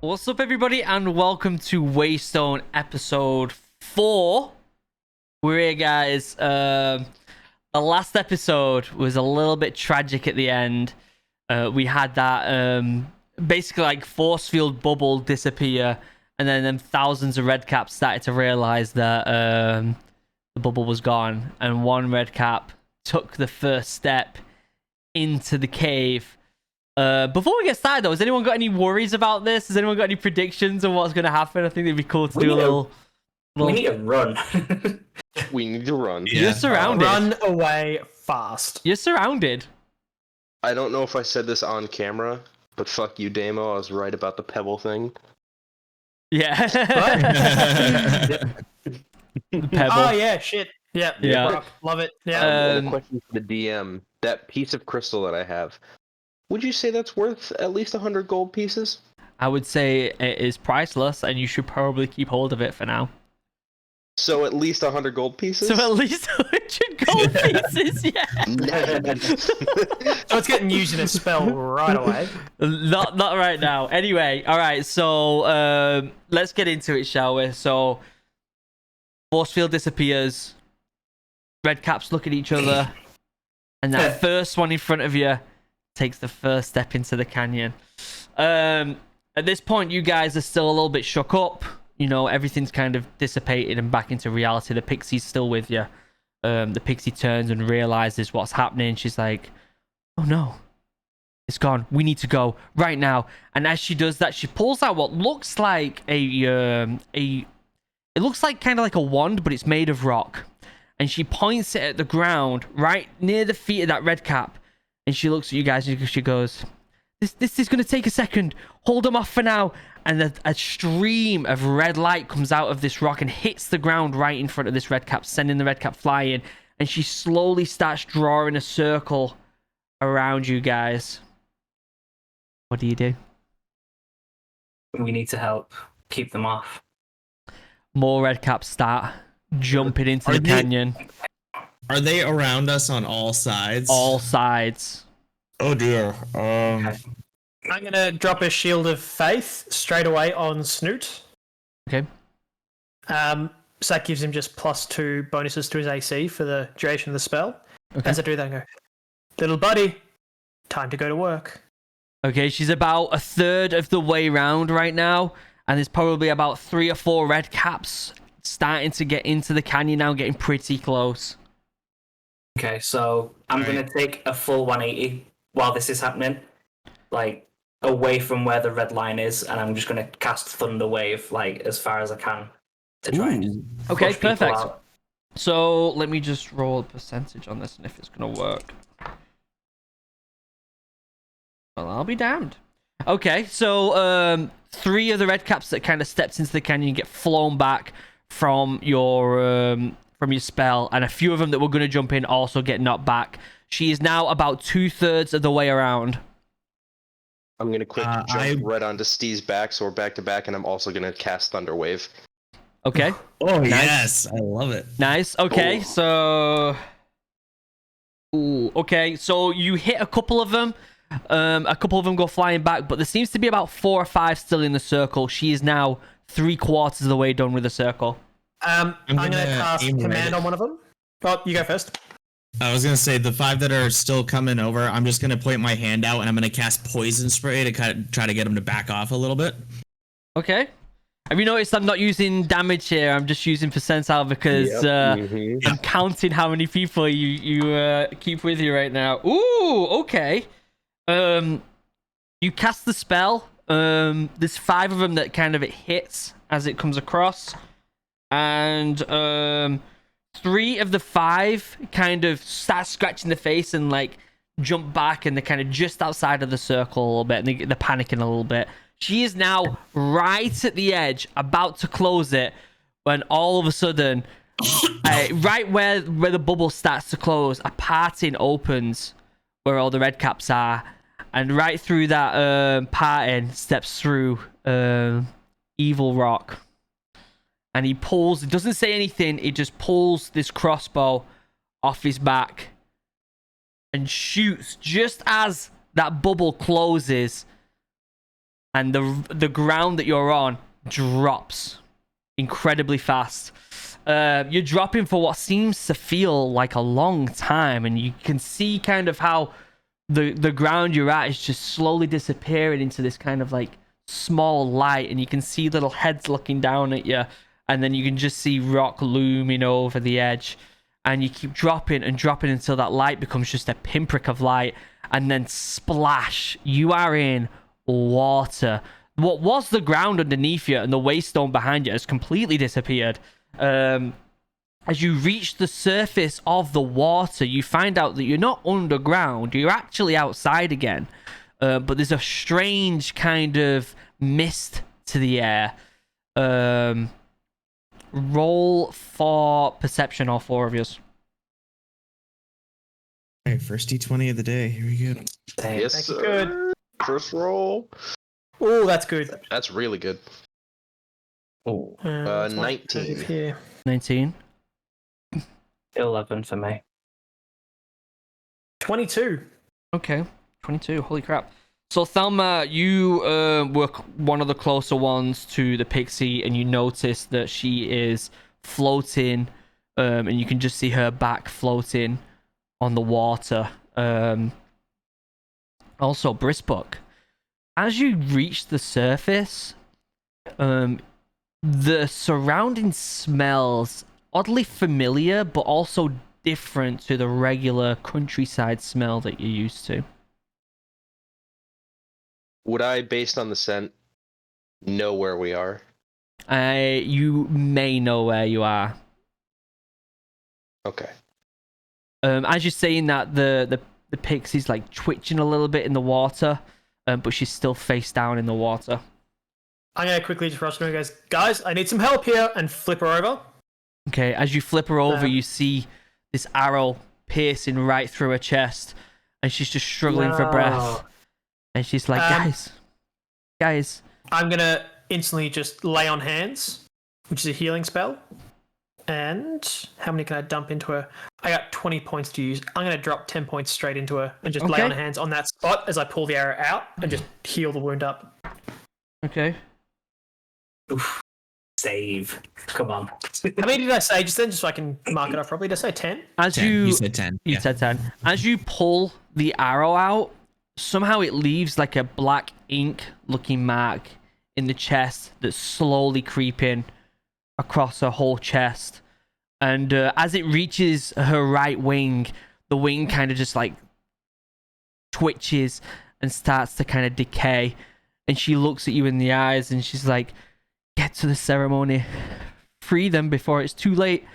What's up, everybody, and welcome to Waystone episode 4. We're here, guys. The last episode was a little bit tragic at the end. We had that basically like force field bubble disappear, and then thousands of red caps started to realize that the bubble was gone, and one red cap took the first step into the cave. Before we get started, though, has anyone got any worries about this? Has anyone got any predictions on what's going to happen? I think it'd be cool to do a little... We need to run. We need to run. Yeah. You're surrounded. Run away fast. You're surrounded. I don't know if I said this on camera, but fuck you, Damo. I was right about the pebble thing. Yeah. The pebble. Oh, yeah, shit. Yeah. Yeah. Love it. Yeah. A question for the DM. That piece of crystal that I have, would you say that's worth at least 100 gold pieces? I would say it is priceless, and you should probably keep hold of it for now. So at least 100 gold pieces? So at least 100 gold pieces, yeah. So it's getting used in a spell right away. Not right now. Anyway, all right, so let's get into it, shall we? So force field disappears. Red caps look at each other, and that first one in front of you takes the first step into the canyon. At this point, you guys are still a little bit shook up. You know, everything's kind of dissipated and back into reality. The pixie's still with you. The pixie turns and realizes what's happening. She's like, oh no, it's gone. We need to go right now. And as she does that, she pulls out what looks like it looks like kind of like a wand, but it's made of rock. And she points it at the ground right near the feet of that red cap. And she looks at you guys and she goes, This is going to take a second. Hold them off for now. And a stream of red light comes out of this rock and hits the ground right in front of this red cap, sending the red cap flying. And she slowly starts drawing a circle around you guys. What do you do? We need to help keep them off. More red caps start jumping into the canyon. Are they around us on all sides? All sides. Oh dear. I'm going to drop a shield of faith straight away on Snoot. Okay. So that gives him just +2 bonuses to his AC for the duration of the spell. Okay. As I do that, I go, little buddy, time to go to work. Okay, she's about a third of the way round right now, and there's probably about 3 or 4 red caps starting to get into the canyon now, getting pretty close. Okay, so I'm going to take a full 180 while this is happening, like away from where the red line is, and I'm just going to cast Thunder Wave like as far as I can to try and Okay, push people perfect. out. So let me just roll a percentage on this and if it's going to work. Well, I'll be damned. Okay, so 3 of the red caps that kind of stepped into the canyon get flown back from your spell, and a few of them that were going to jump in also get knocked back. She is now about 2/3 of the way around. I'm going to quick jump right onto Steve's back, so we're back to back, and I'm also going to cast Thunder Wave. Okay. Oh, Nice. yes. I love it. Nice. Okay, Ooh. so... Ooh, okay, so you hit a couple of them. A couple of them go flying back, but there seems to be about 4 or 5 still in the circle. She is now 3/4 of the way done with the circle. I'm going to cast aim Command right on one of them. Oh, you go first. I was going to say, the 5 that are still coming over, I'm just going to point my hand out and I'm going to cast Poison Spray to kind of try to get them to back off a little bit. Okay. Have you noticed I'm not using damage here? I'm just using percentile because I'm counting how many people you keep with you right now. Ooh, okay. You cast the spell. There's 5 of them that kind of it hits as it comes across. And 3 of the 5 kind of start scratching the face and like jump back, and they're kind of just outside of the circle a little bit, and they're panicking a little bit. She is now right at the edge, about to close it, when all of a sudden, right where the bubble starts to close, a parting opens where all the red caps are, and right through that parting steps through Evil Rock. And he pulls, it doesn't say anything, he just pulls this crossbow off his back and shoots just as that bubble closes. and the ground that you're on drops incredibly fast. You're dropping for what seems to feel like a long time, and you can see kind of how the ground you're at is just slowly disappearing into this kind of like small light, and you can see little heads looking down at you, and then you can just see rock looming over the edge, and you keep dropping and dropping until that light becomes just a pinprick of light, and then splash, you are in water. What was the ground underneath you and the Waystone behind you has completely disappeared. As you reach the surface of the water, you find out that you're not underground, you're actually outside again. But there's a strange kind of mist to the air. Roll for perception, all four of yours. All right, first D20 of the day. Here we go. Yes, Thank you. sir. Good. First roll. Oh, that's good. That's really good. Oh, 19. Here. 19. 11 for me. 22. Okay, 22. Holy crap. So Thelma, you were one of the closer ones to the pixie, and you notice that she is floating, and you can just see her back floating on the water. Also, Brisbook, as you reach the surface, the surrounding smells oddly familiar, but also different to the regular countryside smell that you're used to. Would I, based on the scent, know where we are? You may know where you are. Okay. As you're saying that, the pixie's like twitching a little bit in the water, but she's still face down in the water. I'm going to quickly just rush to her and goes, guys, I need some help here, and flip her over. Okay, as you flip her over, you see this arrow piercing right through her chest, and she's just struggling for breath. And she's like, guys. I'm going to instantly just lay on hands, which is a healing spell. And how many can I dump into her? I got 20 points to use. I'm going to drop 10 points straight into her and just lay on hands on that spot as I pull the arrow out and just heal the wound up. Okay. Oof. Save. Come on. How many did I say just then, just so I can mark it off properly? Did I say 10? As 10. You said 10. You said 10. As you pull the arrow out, somehow it leaves like a black ink looking mark in the chest that's slowly creeping across her whole chest. And as it reaches her right wing, the wing kind of just like twitches and starts to kind of decay. And she looks at you in the eyes and she's like, get to the ceremony, free them before it's too late.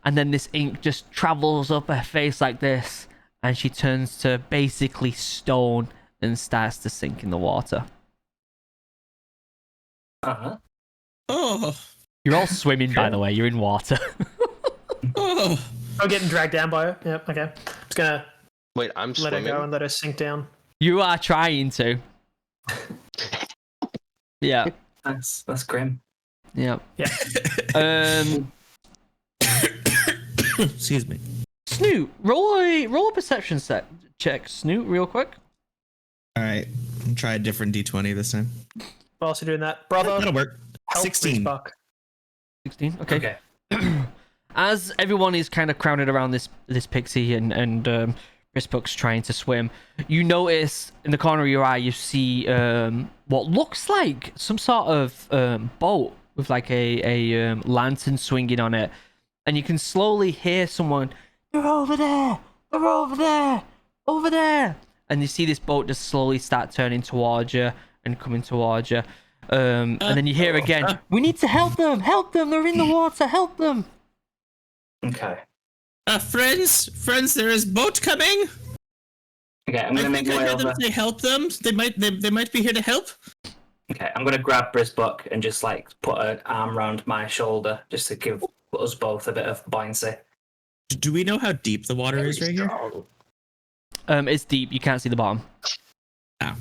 And then this ink just travels up her face like this, and she turns to basically stone and starts to sink in the water. Uh-huh. Oh. You're all swimming, by the way. You're in water. Oh. I'm getting dragged down by her. Yep, okay. Just going to Wait, I'm let her swimming. go and let her sink down. You are trying to. Yeah. That's grim. Yeah. Yeah. Excuse me. Snoot, roll a perception check, Snoot, real quick. All right. I'll try a different D20 this time. Whilst you're doing that, brother, That'll work. help 16. Buck. 16. Okay. As everyone is kind of crowded around this pixie and Brisbook's trying to swim, you notice in the corner of your eye you see what looks like some sort of boat with like a lantern swinging on it, and you can slowly hear someone, "They're over there! They're over there! Over there!" And you see this boat just slowly start turning towards you and coming towards you. And then you hear again, "We need to help them! Help them! They're in the water! Help them!" Okay. Friends, there is boat coming. Okay, I'm gonna make my way heard them over. say help them. They might be here to help. Okay, I'm gonna grab Brisbook and just like put an arm around my shoulder just to give us both a bit of buoyancy. Do we know how deep the water is right here? It's deep. You can't see the bottom. Oh.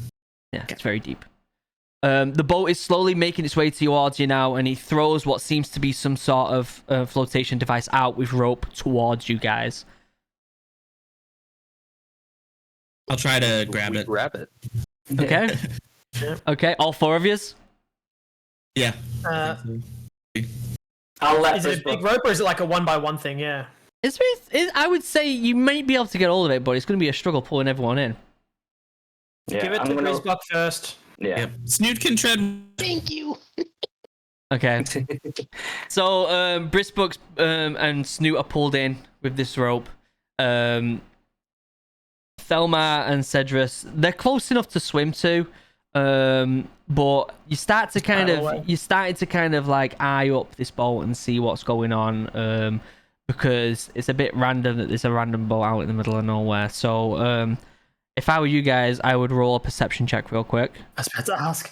Yeah, it's very deep. The boat is slowly making its way towards you now, and he throws what seems to be some sort of flotation device out with rope towards you guys. I'll try to grab it. Grab it. Okay. Okay, all 4 of yous? Yeah. I'll let Is it a big Brisbane- rope or is it like a 1x1 thing? Yeah. I would say you might be able to get all of it, but it's going to be a struggle pulling everyone in. Yeah, Give it I'm to gonna- Grizzbuck first. Yeah. Yep. Snoot can tread. Thank you. Okay. So, Brisbooks and Snoot are pulled in with this rope. Thelma and Cedrus, they're close enough to swim to, but you started to kind of like eye up this boat and see what's going on, because it's a bit random that there's a random boat out in the middle of nowhere. So, if I were you guys, I would roll a perception check real quick. I was about to ask.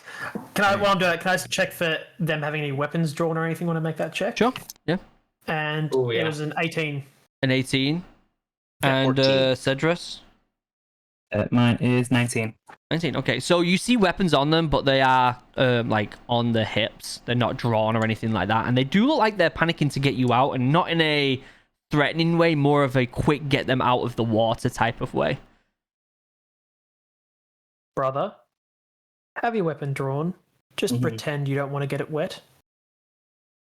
While I'm doing it, can I just check for them having any weapons drawn or anything when I make that check? Sure. Yeah. And Ooh, yeah. it was an 18. An 18. Yeah, And 14. Cedrus? Mine is 19. 19. Okay, so you see weapons on them, but they are like on the hips. They're not drawn or anything like that, and they do look like they're panicking to get you out, and not in a threatening way, more of a quick get them out of the water type of way. Brother, have your weapon drawn. Just Mhm. pretend you don't want to get it wet.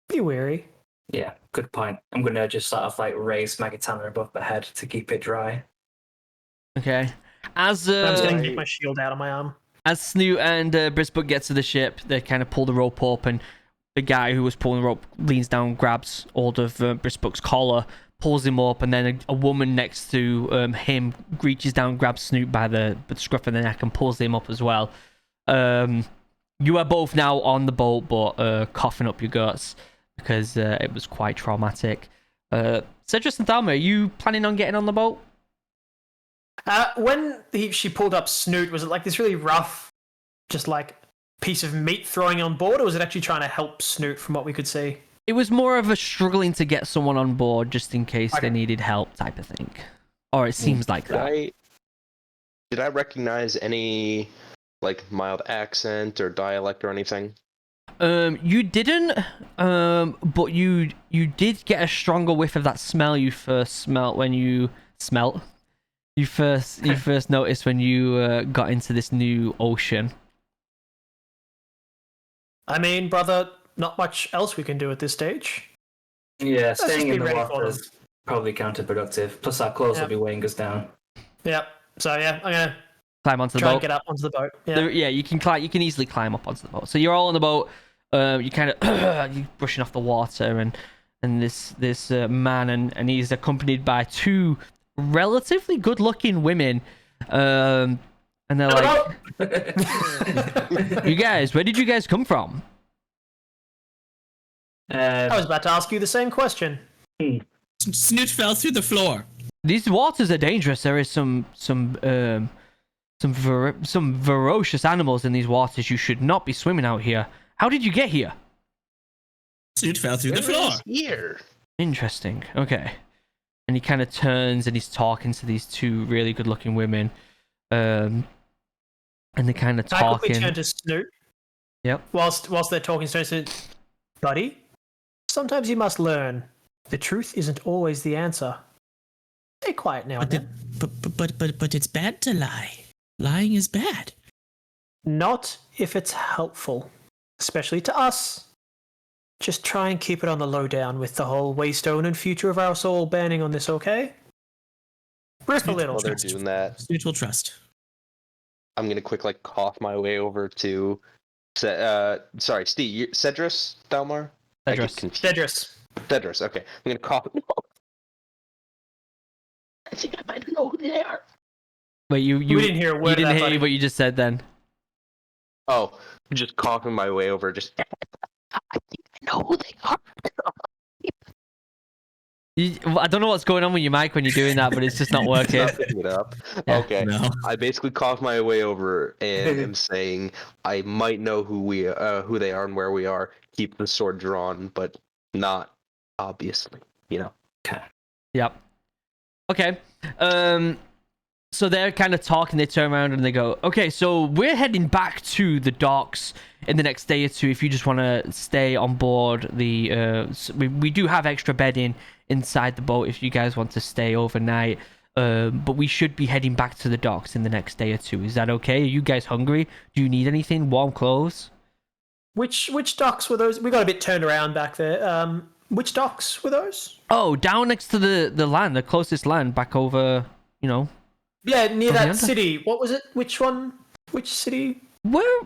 Be wary. Yeah, good point. I'm gonna just sort of like raise my katana above my head to keep it dry. Okay. As I'm just going to get my shield out of my arm. as Snoot and Brisbane get to the ship, they kind of pull the rope up, and the guy who was pulling the rope leans down, grabs hold of Brisbooke's collar, pulls him up, and then a woman next to him reaches down, grabs Snoot by the scruff of the neck, and pulls him up as well. You are both now on the boat, but coughing up your guts because it was quite traumatic. Cedrus and Thelma, are you planning on getting on the boat? When she pulled up Snoot, was it like this really rough, just like piece of meat throwing on board, or was it actually trying to help Snoot from what we could see? It was more of a struggling to get someone on board just in case Okay. they needed help type of thing. Or it seems like that. Did I recognize any like mild accent or dialect or anything? You didn't, but you did get a stronger whiff of that smell you first smelt when you smelt. You first noticed when you got into this new ocean. I mean, brother, not much else we can do at this stage. Yeah, just staying be in the ready for water is probably counterproductive. Plus, our clothes will Yep. be weighing us down. Yep. So yeah, I'm gonna Climb onto the try and boat. get up onto the boat. Yeah. Yeah, you can climb. You can easily climb up onto the boat. So you're all on the boat. You kind of you brushing off the water, and this man, and he's accompanied by 2 relatively good-looking women. And they're like, "You guys, where did you guys come from?" I was about to ask you the same question. Snoot fell through the floor. These waters are dangerous. There is some ferocious animals in these waters. You should not be swimming out here. How did you get here? Snoot fell through the floor. Here. Interesting. Okay. And he kind of turns and he's talking to these 2 really good-looking women, and they're kind of Can I quickly talking. turn to Snoot? Yep. Whilst they're talking, Snoot, buddy, sometimes you must learn. The truth isn't always the answer. Stay quiet now and then. But it's bad to lie. Lying is bad. Not if it's helpful, especially to us. Just try and keep it on the lowdown with the whole Waystone and future of our soul banning on this, okay? Breathe a little. While they're doing that, Snoot will trust. I'm gonna quick like cough my way over to. Sorry, Steve. Cedrus, Dalmar. I get Cedrus. confused. Cedrus. Cedrus. Okay, I'm gonna cough. I think I might know who they are. Wait, you We didn't hear a you word of didn't that, hear buddy. what you just said then. Oh, just coughing my way over. Just. I think I know who they are. I don't know what's going on with your mic when you're doing that, but it's just not working. Not picking it up. Yeah. Okay. No. I basically cough my way over and am saying I might know who they are and where we are. Keep the sword drawn, but not obviously. You know. Yep. Okay. So they're kind of talking. They turn around and they go, "Okay, so we're heading back to the docks in the next day or 2. If you just want to stay on board we do have extra bedding inside the boat if you guys want to stay overnight. but we should be heading back to the docks in the next day or two. Is that okay? Are you guys hungry? Do you need anything? Warm clothes? Which docks were those? We got a bit turned around back there. Which docks were those? Oh, down next to the land, the closest land, back over, Yeah, near From that the under? city. What was it? Which one? Which city? Where?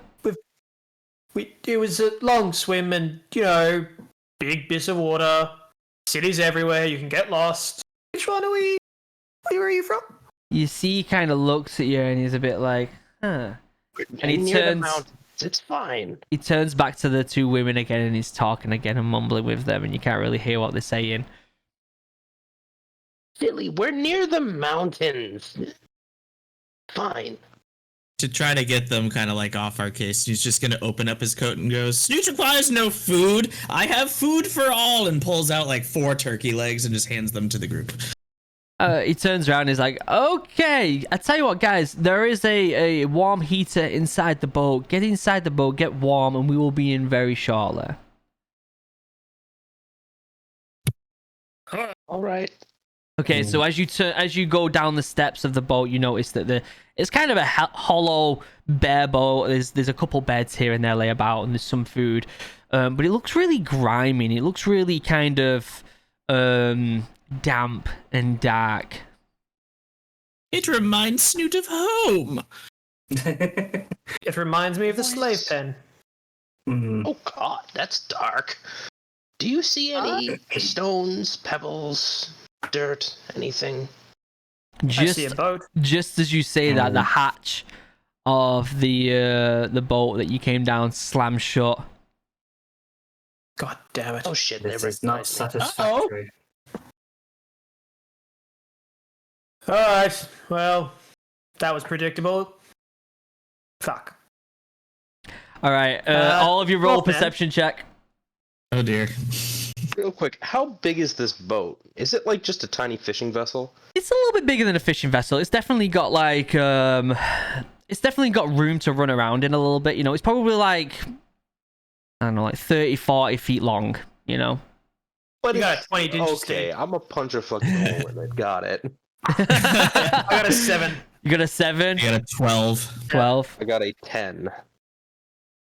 It was a long swim and, big bits of water, cities everywhere, you can get lost. Which one where are you from? You see, he kind of looks at you and he's a bit like, huh. And he Near the turns. mountains. It's fine. He turns back to the two women again and he's talking again and mumbling with them, and you can't really hear what they're saying. Silly, we're near the mountains. Fine. To try to get them kind of like off our case, he's just gonna open up his coat and goes, Snooch requires no food. I have food for all, and pulls out like 4 turkey legs and just hands them to the group. He turns around and he's like, okay, I tell you what, guys, there is a warm heater inside the boat. Get inside the boat, get warm, and we will be in very shortly. All right. Okay, so as you go down the steps of the boat, you notice that it's kind of a hollow, bare boat. There's a couple beds here and there lay about, and there's some food, but it looks really grimy. And it looks really kind of damp and dark. It reminds Snoot of home. It reminds me of the slave pen. Oh God, that's dark. Do you see any stones, pebbles, dirt, anything? I see a boat. Just as you say that, the hatch of the boat that you came down slams shut. God damn it. Oh shit, This never is not mind. satisfactory. Alright, well, that was predictable. Fuck. All right, all of you roll a Wolfman. perception check. Oh dear. Real quick, how big is this boat? Is it like just a tiny fishing vessel? It's a little bit bigger than a fishing vessel. It's definitely got like it's definitely got room to run around in a little bit. It's probably like, I don't know, like 30, 40 feet long. But you got a 20, didn't you, Okay, Steve? I'm a punch a fucking hole in it. Got it. I got a 7. You got a 7, I got a 12. 12. I got a 10.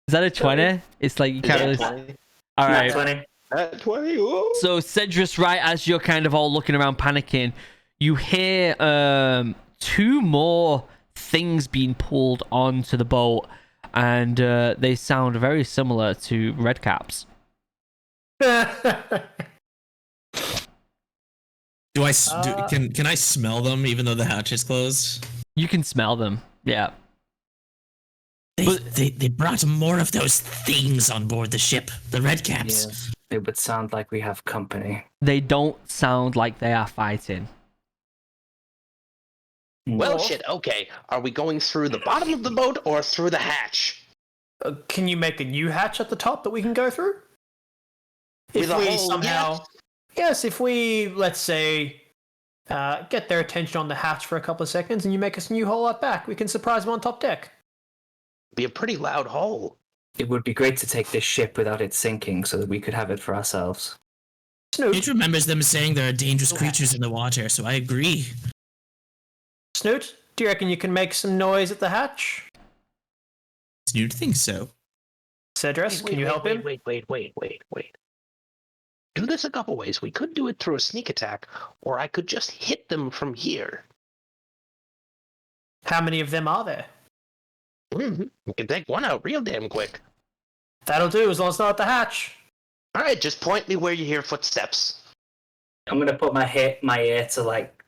Is that a 20? It's like you can't really. 20? All Nat right. 20. At 20? Whoa. So Cedrus, right as you're kind of all looking around panicking, you hear 2 more things being pulled onto the boat, and they sound very similar to redcaps. Do I can I smell them even though the hatch is closed? You can smell them. Yeah. They brought more of those things on board the ship, the red caps. Yes, it would sound like we have company. They don't sound like they are fighting. Well, shit, okay. Are we going through the bottom of the boat or through the hatch? Can you make a new hatch at the top that we can go through? If With a we hole, somehow... Yes, if we, let's say, get their attention on the hatch for a couple of seconds and you make us a new hole out back, we can surprise them on top deck. Be a pretty loud hole. It would be great to take this ship without it sinking so that we could have it for ourselves. Snoot, It remembers them saying there are dangerous creatures in the water, so I agree. Snoot, do you reckon you can make some noise at the hatch? Snoot thinks so. Cedrus, can you help him? Wait. Do this a couple ways. We could do it through a sneak attack, or I could just hit them from here. How many of them are there? We can take one out real damn quick. That'll do, as long as it's not at the hatch. Alright, just point me where you hear footsteps. I'm gonna put my ear to like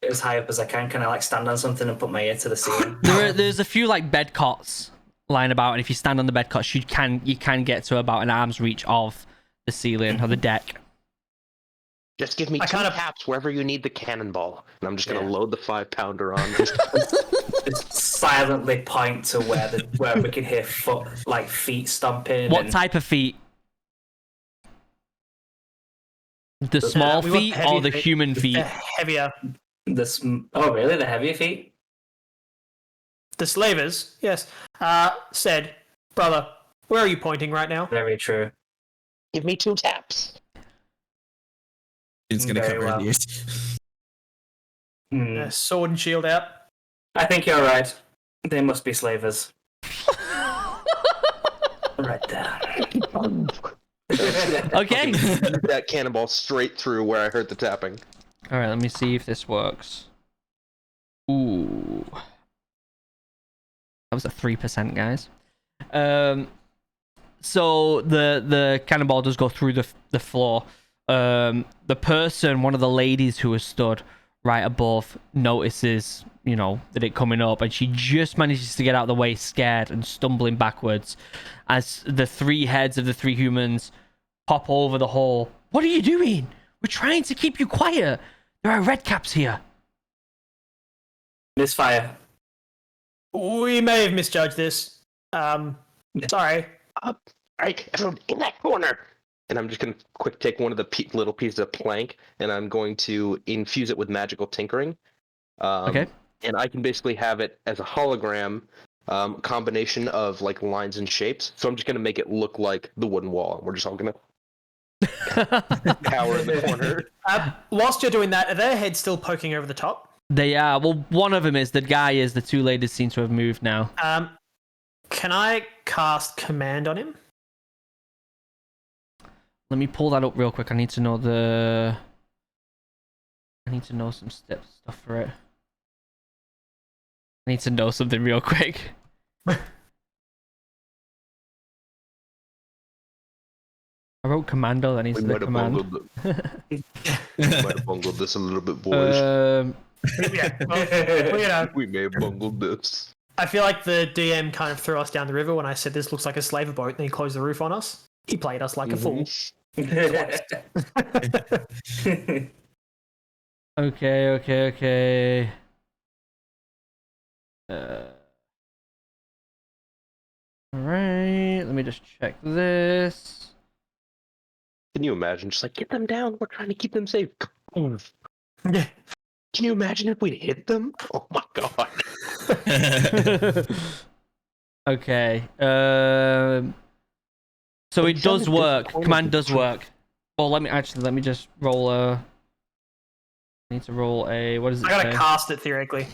as high up as I can. Can I like stand on something and put my ear to the ceiling? There's a few like bed cots lying about, and if you stand on the bed cots, you can get to about an arm's reach of the ceiling or the deck. Just give me I 2 kinda- taps wherever you need the cannonball. And I'm just gonna Yeah. load the 5-pounder on. Just silently point to where we can hear feet stomping. What and type of feet? The small we want feet heavy or the feet. human feet? They're heavier. Oh, really? The heavier feet? The slavers, yes. Said, brother, where are you pointing right now? Very true. Give me 2 taps. It's gonna Very cover well. his ears. Sword and shield out. I think you're right. They must be slavers. Right there. Okay. That cannonball straight through where I heard the tapping. All right, let me see if this works. Ooh. That was a 3%, guys. So the cannonball does go through the floor. The person, one of the ladies who was stood right above, notices, that it coming up, and she just manages to get out of the way, scared and stumbling backwards, as the three heads of the three humans pop over the hole. What are you doing? We're trying to keep you quiet. There are red caps here. Misfire. We may have misjudged this. Sorry. All right, everyone in that corner. And I'm just going to take one of the little pieces of plank, and I'm going to infuse it with magical tinkering. Okay. And I can basically have it as a hologram combination of like lines and shapes. So I'm just going to make it look like the wooden wall. And we're just all going to cower in the corner. Whilst you're doing that, are their heads still poking over the top? They are. Well, one of them is. The guy is. The two ladies seem to have moved now. Can I cast command on him? Let me pull that up real quick. I need to know some stuff for it. I need to know something real quick. I wrote commando, that needs to be command. We might have bungled this a little bit, boys. Yeah, well, We may have bungled this. I feel like the DM kind of threw us down the river when I said this looks like a slaver boat, and he closed the roof on us. He played us like a fool. Okay. Alright, let me just check this. Can you imagine? Just like, get them down. We're trying to keep them safe. Yeah. Can you imagine if we hit them? Oh my god. Okay. So it does work. Command does work. Well, let me just roll I need to roll a. What is it? I gotta cast it theoretically.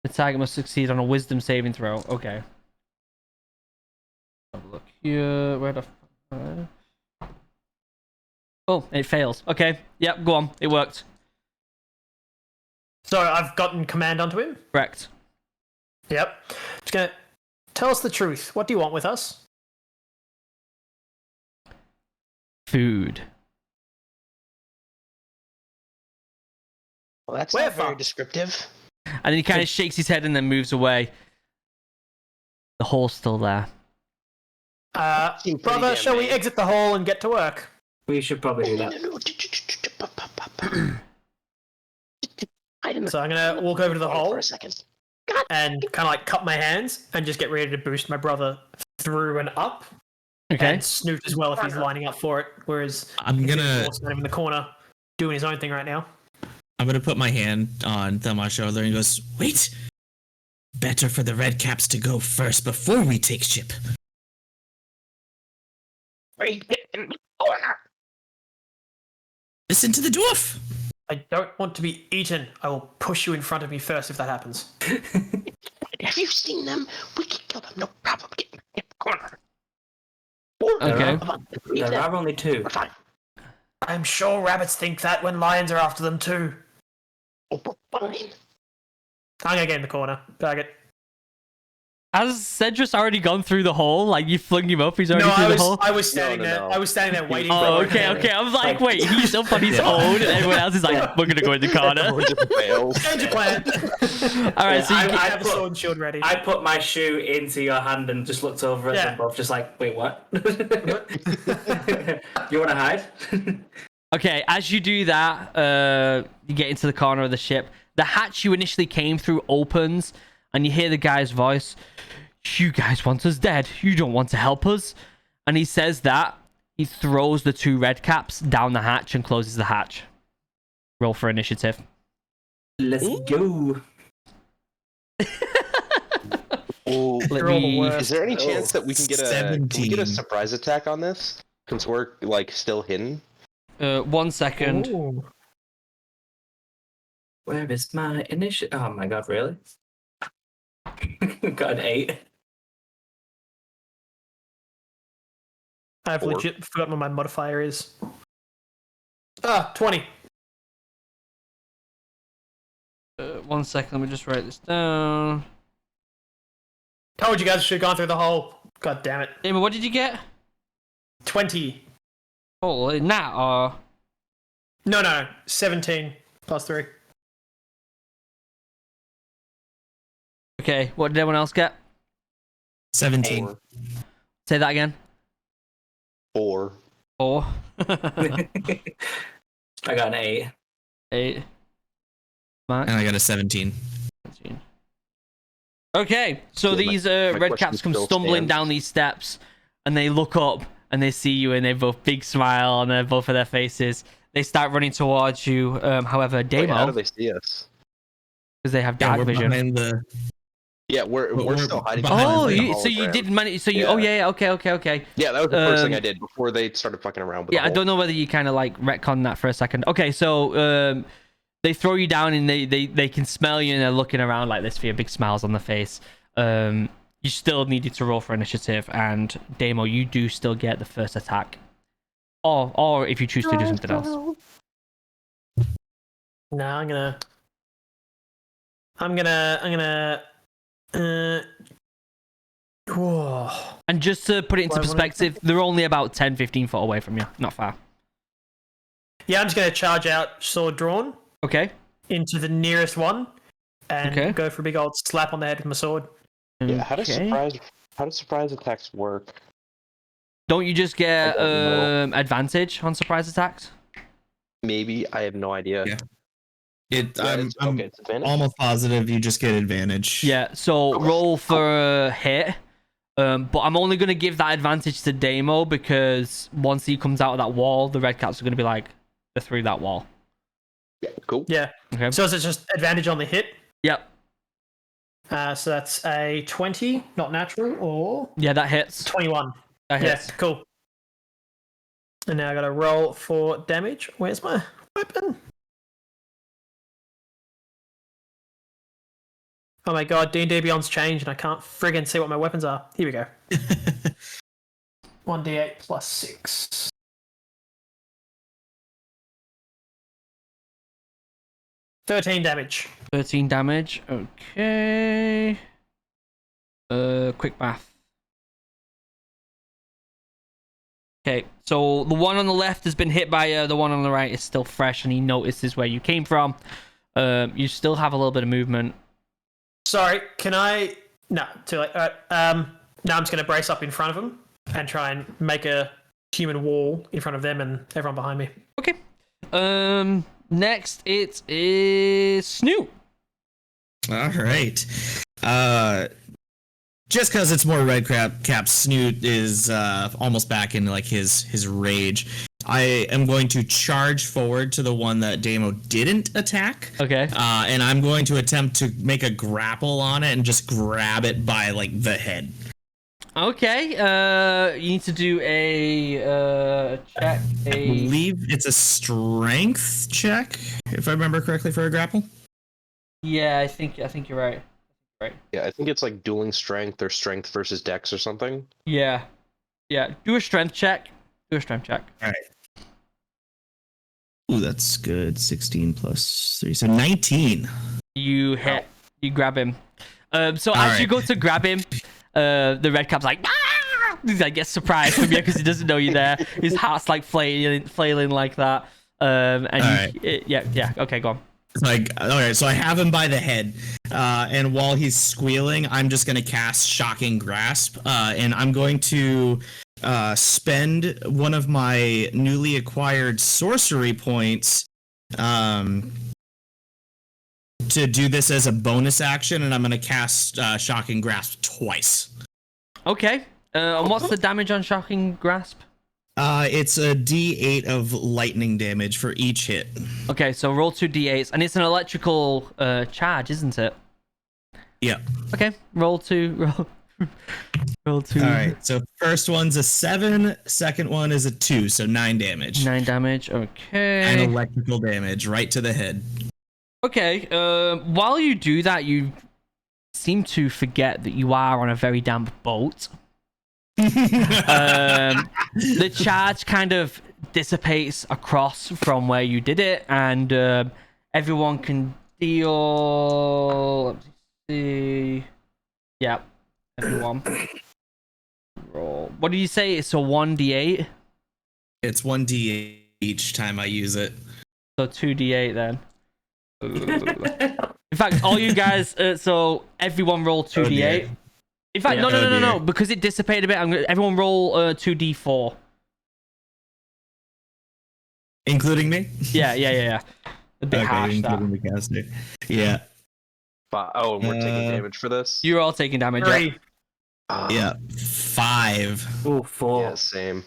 The target must succeed on a wisdom saving throw. Okay. Have a look here. Where the Oh, it fails. Okay. Yep, go on. It worked. So I've gotten command onto him? Correct. Yep. Just gonna tell us the truth. What do you want with us? Food. Well, that's Where not very from? descriptive. And then he kind of shakes his head and then moves away. The hole's still there. Brother, shall we exit the hole and get to work? We should probably do that. So I'm gonna walk over to the hole for a second. and kind of like cup my hands and just get ready to boost my brother through and up. Okay. And Snoot as well if he's lining up for it. Whereas I'm gonna kind of in the corner doing his own thing right now. put my hand on Thelma's shoulder and he goes, "Wait! Better for the red caps to go first before we take ship." Listen to the dwarf. I don't want to be eaten. I will push you in front of me first if that happens. Have you seen them? We can kill them. No problem. Get in the corner. Okay. There are only two. We're fine. I'm sure rabbits think that when lions are after them too. Oh, we're fine. I'm gonna get in the corner. Bag it. Has Cedrus already gone through the hole? Like, you flung him up, he's already through the hole? I was standing there. No. I was standing there waiting for Oh, him. okay. I was like, wait, he's up on his own, and everyone else is like, we're gonna go in the corner. Everyone just fails. Change your plan. Alright, so you I I have a put- sword and shield ready. I put my shoe into your hand and just looked over at them both, just like, wait, what? You want to hide? Okay, as you do that, you get into the corner of the ship. The hatch you initially came through opens, and you hear the guy's voice. You guys want us dead. You don't want to help us. And he says that. He throws the two red caps down the hatch and closes the hatch. Roll for initiative. Let's go. Oh, Let You're all the me... worst. is there any chance that we can get a 17. surprise attack on this? Since we're like still hidden. 1 second. Ooh. Where is my initiative? Oh my god, really? Got an 8. I've 4. legit forgotten what my modifier is. 20. 1 second, let me just write this down. Told you guys I should have gone through the whole. God damn it. Damon, what did you get? 20. Oh, in that or No. 17 plus 3. okay? What did everyone else get? 17. 4. Say that again. 4. 4. I got an 8. 8. Max. And I got a 17. 17. Okay, so Yeah, these my red question caps come still stumbling stands. down these steps, and they look up and they see you, and they both big smile on both of their faces. They start running towards you. However, Wait, how do Damo, they see us? because they have Yeah, dark we're vision. behind the. Yeah, we're We're still hiding. behind Oh, the so you hologram. did manage. So you. Yeah. Oh yeah. Okay. Yeah, that was the first thing Um, I did before they started fucking around with Yeah, the I don't know whether you kind of like retcon that for a second. Okay, so they throw you down and they can smell you and they're looking around like this for your big smiles on the face. You still needed to roll for initiative, and Damo, you do still get the first attack, or if you choose to do something else. No, I'm gonna. Whoa. And just to put it into Why wouldn't- perspective, they're only about 10-15 foot away from you, not far. Yeah, I'm just gonna charge out sword drawn Okay. into the nearest one, and Okay. go for a big old slap on the head with my sword. Yeah, how does Okay. surprise attacks work? Don't you just get I don't know. advantage on surprise attacks? Maybe, I have no idea. Yeah. Yeah, I'm it's advantage. almost positive you just get advantage. Yeah, so roll for a hit. But I'm only going to give that advantage to Damo because once he comes out of that wall, the red caps are going to be like, they're through that wall. Yeah, cool. Yeah. Okay. So is it just advantage on the hit? Yep. So that's a 20, not natural, or Yeah, that hits. 21. That Yeah, hits. cool. And now I gotta roll for damage. Where's my weapon? Oh my god, D&D Beyond's changed and I can't friggin' see what my weapons are. Here we go. 1d8 plus 6. $13 damage. 13 damage. Okay. Quick math. Okay, so the one on the left has been hit by the one on the right is still fresh, and he notices where you came from. You still have a little bit of movement. Sorry, can I... No, too late. Now I'm just going to brace up in front of him and try and make a human wall in front of them and everyone behind me. Okay. Next it is Snoot. All right. Just because it's more red cap, Snoot is almost back into like his rage. I am going to charge forward to the one that Damo didn't attack. Okay. And I'm going to attempt to make a grapple on it and just grab it by like the head. Okay. You need to do a check. I believe it's a strength check, if I remember correctly, for a grapple. Yeah, I think you're right. Yeah, I think it's like dueling strength or strength versus dex or something. Yeah. Do a strength check. All right. Ooh, that's good. 16 plus 3, so 19. You hit. You grab him. So All as you right. go to grab him, the red cap's like, ah! He's like gets surprised from you because he doesn't know you're there. His heart's like flailing like that. And yeah. Okay, go on. It's like, all right, so I have him by the head, and while he's squealing, I'm just going to cast Shocking Grasp, and I'm going to spend one of my newly acquired sorcery points to do this as a bonus action, and I'm going to cast Shocking Grasp twice. Okay. And what's the damage on Shocking Grasp? It's a D8 of lightning damage for each hit. Okay, so roll 2 d8s, and it's an electrical charge, isn't it? Yeah. Okay, roll 2. Roll 2. All right, so first one's a 7, second one is a 2, so 9 damage. 9 damage. And Okay. electrical damage right to the head. Okay. While you do that, you seem to forget that you are on a very damp boat. The charge kind of dissipates across from where you did it, and everyone can deal. Let me see. Yep, everyone. Roll. What did you say? It's a 1d8. It's 1d8 each time I use it. So 2d8 then. In fact, all you guys. So everyone roll 2d8. In fact, Yeah. no. Because it dissipated a bit, everyone roll 2d4. Including me? Yeah. A bit harsh, that. including the caster. Yeah. Oh, and we're taking damage for this? You're all taking damage. Yeah. 3. Yeah. 5. Ooh, 4. Yeah, same.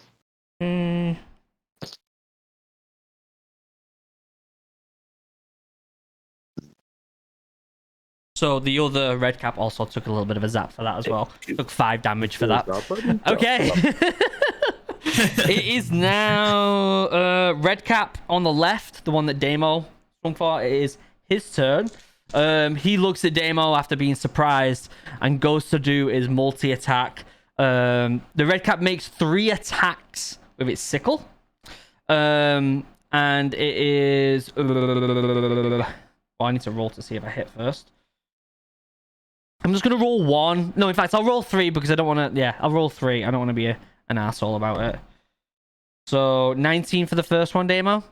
So the other red cap also took a little bit of a zap for that as well. Took 5 damage for that. Okay. It is now red cap on the left, the one that Damo swung for. It is his turn. He looks at Damo after being surprised and goes to do his multi-attack. The red cap makes 3 attacks with its sickle. And it is... Well, I need to roll to see if I hit first. I'm just going to roll 1. No, in fact, I'll roll 3 because I don't want to... Yeah, I'll roll 3. I don't want to be an asshole about it. So, 19 for the first one, Damo?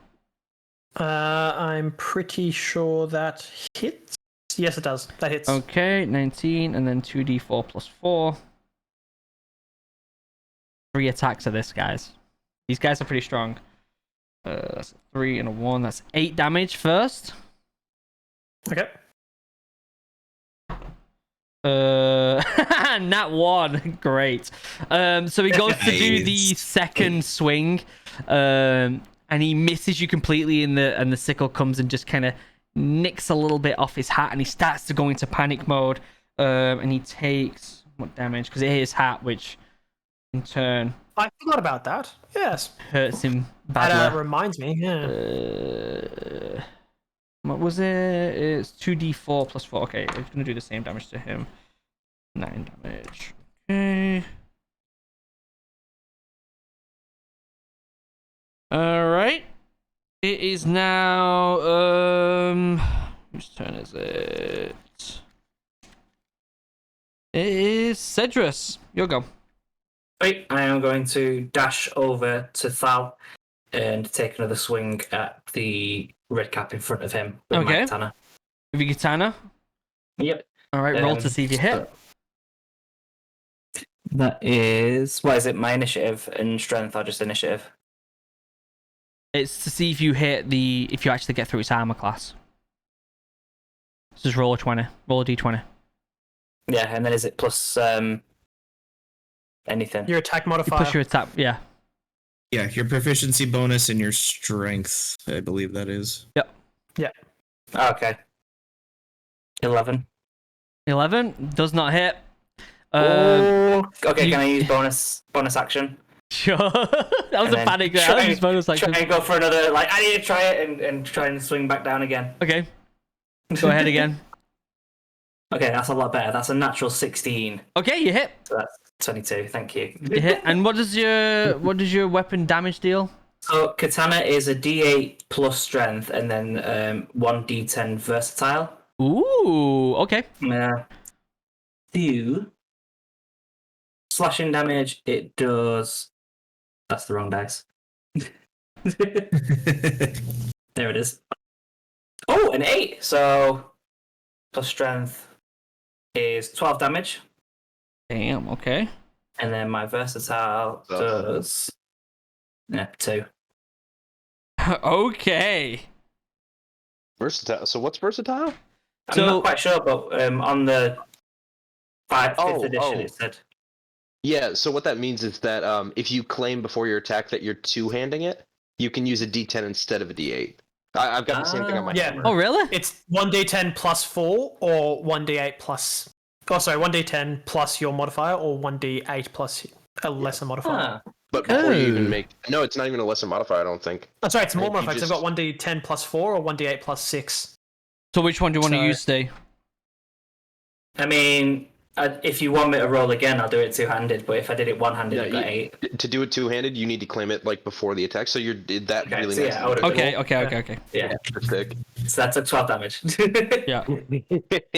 I'm pretty sure that hits. Yes, it does. That hits. Okay, 19, and then 2d4 plus 4. 3 attacks of this, guys. These guys are pretty strong. That's a 3 and a 1. That's 8 damage first. Okay. Nat 1. Great. So he goes to do the second swing. And he misses you completely, and the sickle comes and just kind of nicks a little bit off his hat, and he starts to go into panic mode. And he takes what damage? Because it hit his hat, which in turn I forgot about that. Yes. hurts him That badly. reminds me, yeah. What was it? It's 2d4 plus 4. Okay, it's gonna do the same damage to him. 9 damage. Okay. Alright. It is now whose turn is it? It is Cedrus. Your go. Right, I am going to dash over to Thal and take another swing at the red cap in front of him with my Okay. katana. With your katana. Yep. Alright, roll to see if you hit. That is. What is it? My initiative and strength, or just initiative? It's to see if you hit if you actually get through its armor class. So just roll a 20. Roll a d20. Yeah, and then is it plus anything? Your attack You modifier. push your attack, yeah. Yeah, your proficiency bonus and your strength, I believe that is. Oh, okay. 11. 11 does not hit. Okay, you- can I use bonus action? Sure. That was And a then panic there. try- That was bonus action. Try and go for another. Like, I need to try it and try and swing back down again. Okay, go ahead again. Okay, that's a lot better. That's a natural 16. Okay, you hit. So that's 22. Thank you. You hit. And what does your weapon damage deal? So katana is a D8 plus strength, and then 1d10 versatile. Ooh, okay. Do slashing damage. It does. That's the wrong dice. There it is. Oh, an 8. So plus strength is 12 damage, Damn, okay. and then my versatile does 2. Okay. Versatile. So what's versatile? I'm So- not quite sure, but on the 5th Oh, edition, oh. it said. Yeah, so what that means is that if you claim before your attack that you're two-handing it, you can use a D10 instead of a D8. I've got the same thing on my Yeah. hammer. Oh, really? It's 1d10 plus 4 or 1d8 plus. Oh, sorry, 1d10 plus your modifier or 1d8 plus a lesser modifier. But before you Oh. even make... No, it's not even a lesser modifier, I don't think. Oh, sorry, it's more I think you modifiers. I've got 1d10 plus 4 or 1d8 plus 6. So which one do you want to use, Steve? I mean, if you want me to roll again, I'll do it two-handed. But if I did it one-handed, I got 8. To do it two-handed, you need to claim it like before the attack. So you did that Okay, really so nice. yeah, I would've Okay. Yeah. Sick. So that took 12 damage. Yeah.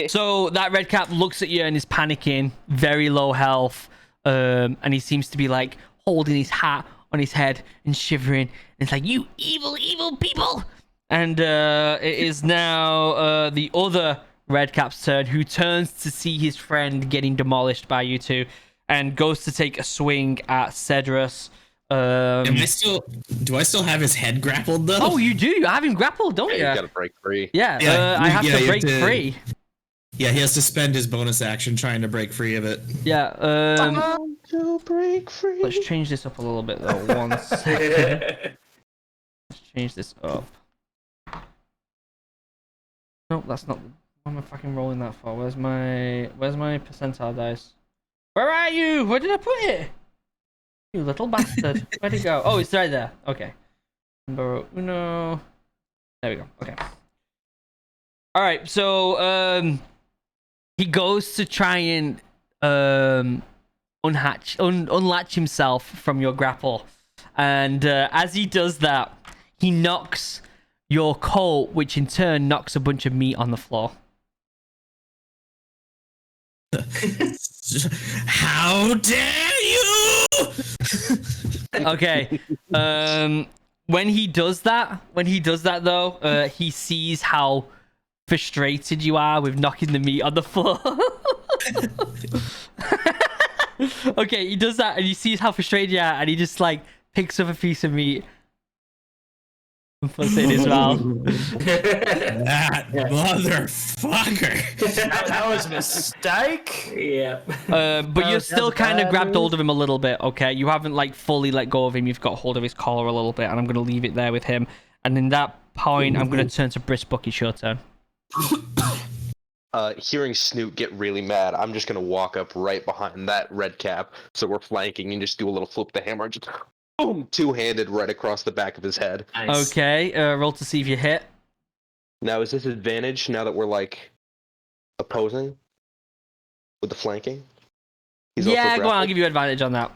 So that red cap looks at you and is panicking, very low health, and he seems to be like holding his hat on his head and shivering. And it's like, you evil people! And it is now the other red cap's turn, who turns to see his friend getting demolished by you two, and goes to take a swing at Cedrus. Do I still have his head grappled though? Oh, you do. You have him grappled, don't you? You gotta break free. Yeah. I have to break free. Yeah, he has to spend his bonus action trying to break free of it. Yeah. To break free. Let's change this up a little bit though. 1 second. Let's change this up. Nope, that's not. What am I fucking rolling that for? Where's my percentile dice? Where are you? Where did I put it? You little bastard. Where'd it go? Oh, it's right there. Okay. Number uno. There we go. Okay. All right. So he goes to try and unlatch himself from your grapple, and as he does that, he knocks your coat, which in turn knocks a bunch of meat on the floor. How dare you! Okay. When he does that though, he sees how frustrated you are with knocking the meat on the floor. Okay, he does that and he sees how frustrated you are, and he just like picks up a piece of meat and puts it in his mouth. That motherfucker. That was a mistake. Yeah. But you're still that's kind of bad. grabbed hold of him a little bit, okay? You haven't like fully let go of him. You've got hold of his collar a little bit, and I'm going to leave it there with him. And in that point, I'm going to turn to Brisbuck. It's your turn. Hearing Snoot get really mad, I'm just gonna walk up right behind that red cap, so we're flanking, and just do a little flip the hammer, just boom, two-handed right across the back of his head. Nice. Okay, roll to see if you hit. Now, is this advantage now that we're like opposing with the flanking? He's also Yeah, go on. I'll grappled? give you advantage on that.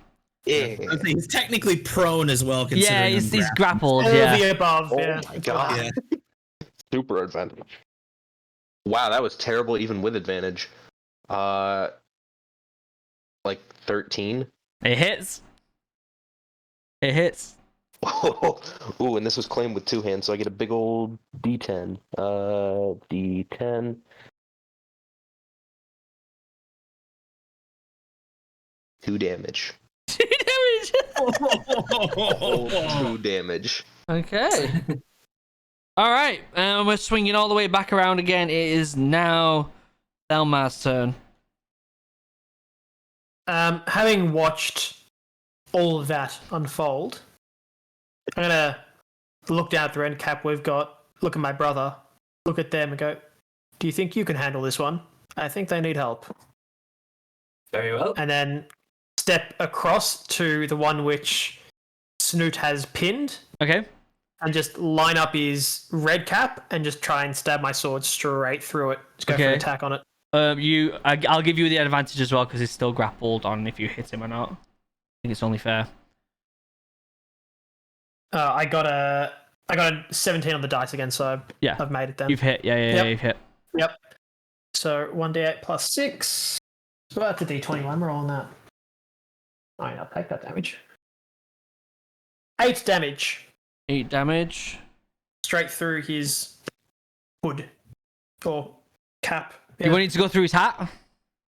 Yeah. He's technically prone as well. Yeah, Considering he's I'm grappled. All Yeah. the above. Oh Yeah. my god. Yeah. Super advantage. Wow, that was terrible even with advantage. Like 13. It hits. It hits. Ooh, and this was claimed with two hands, so I get a big old D10. D10. Two damage. Two damage. Okay. All right, and we're swinging all the way back around again. It is now Thelma's turn. Having watched all of that unfold, I'm gonna look down at the red cap we've got, look at my brother, look at them and go, do you think you can handle this one? I think they need help. Very well. And then step across to the one which Snoot has pinned Okay. and just line up his red cap and just try and stab my sword straight through it. Just go for Okay. an attack on it. I'll give you the advantage as well because he's still grappled on if you hit him or not. I think it's only fair. I got a 17 on the dice again, so Yeah. I've made it then. You've hit. Yeah, Yep. you've hit. Yep. So 1d8 plus 6. So that's a d21. We're on that. Oh, yeah, I'll take that damage. 8 damage 8 damage. straight through his hood or cap. You want it to go through his hat?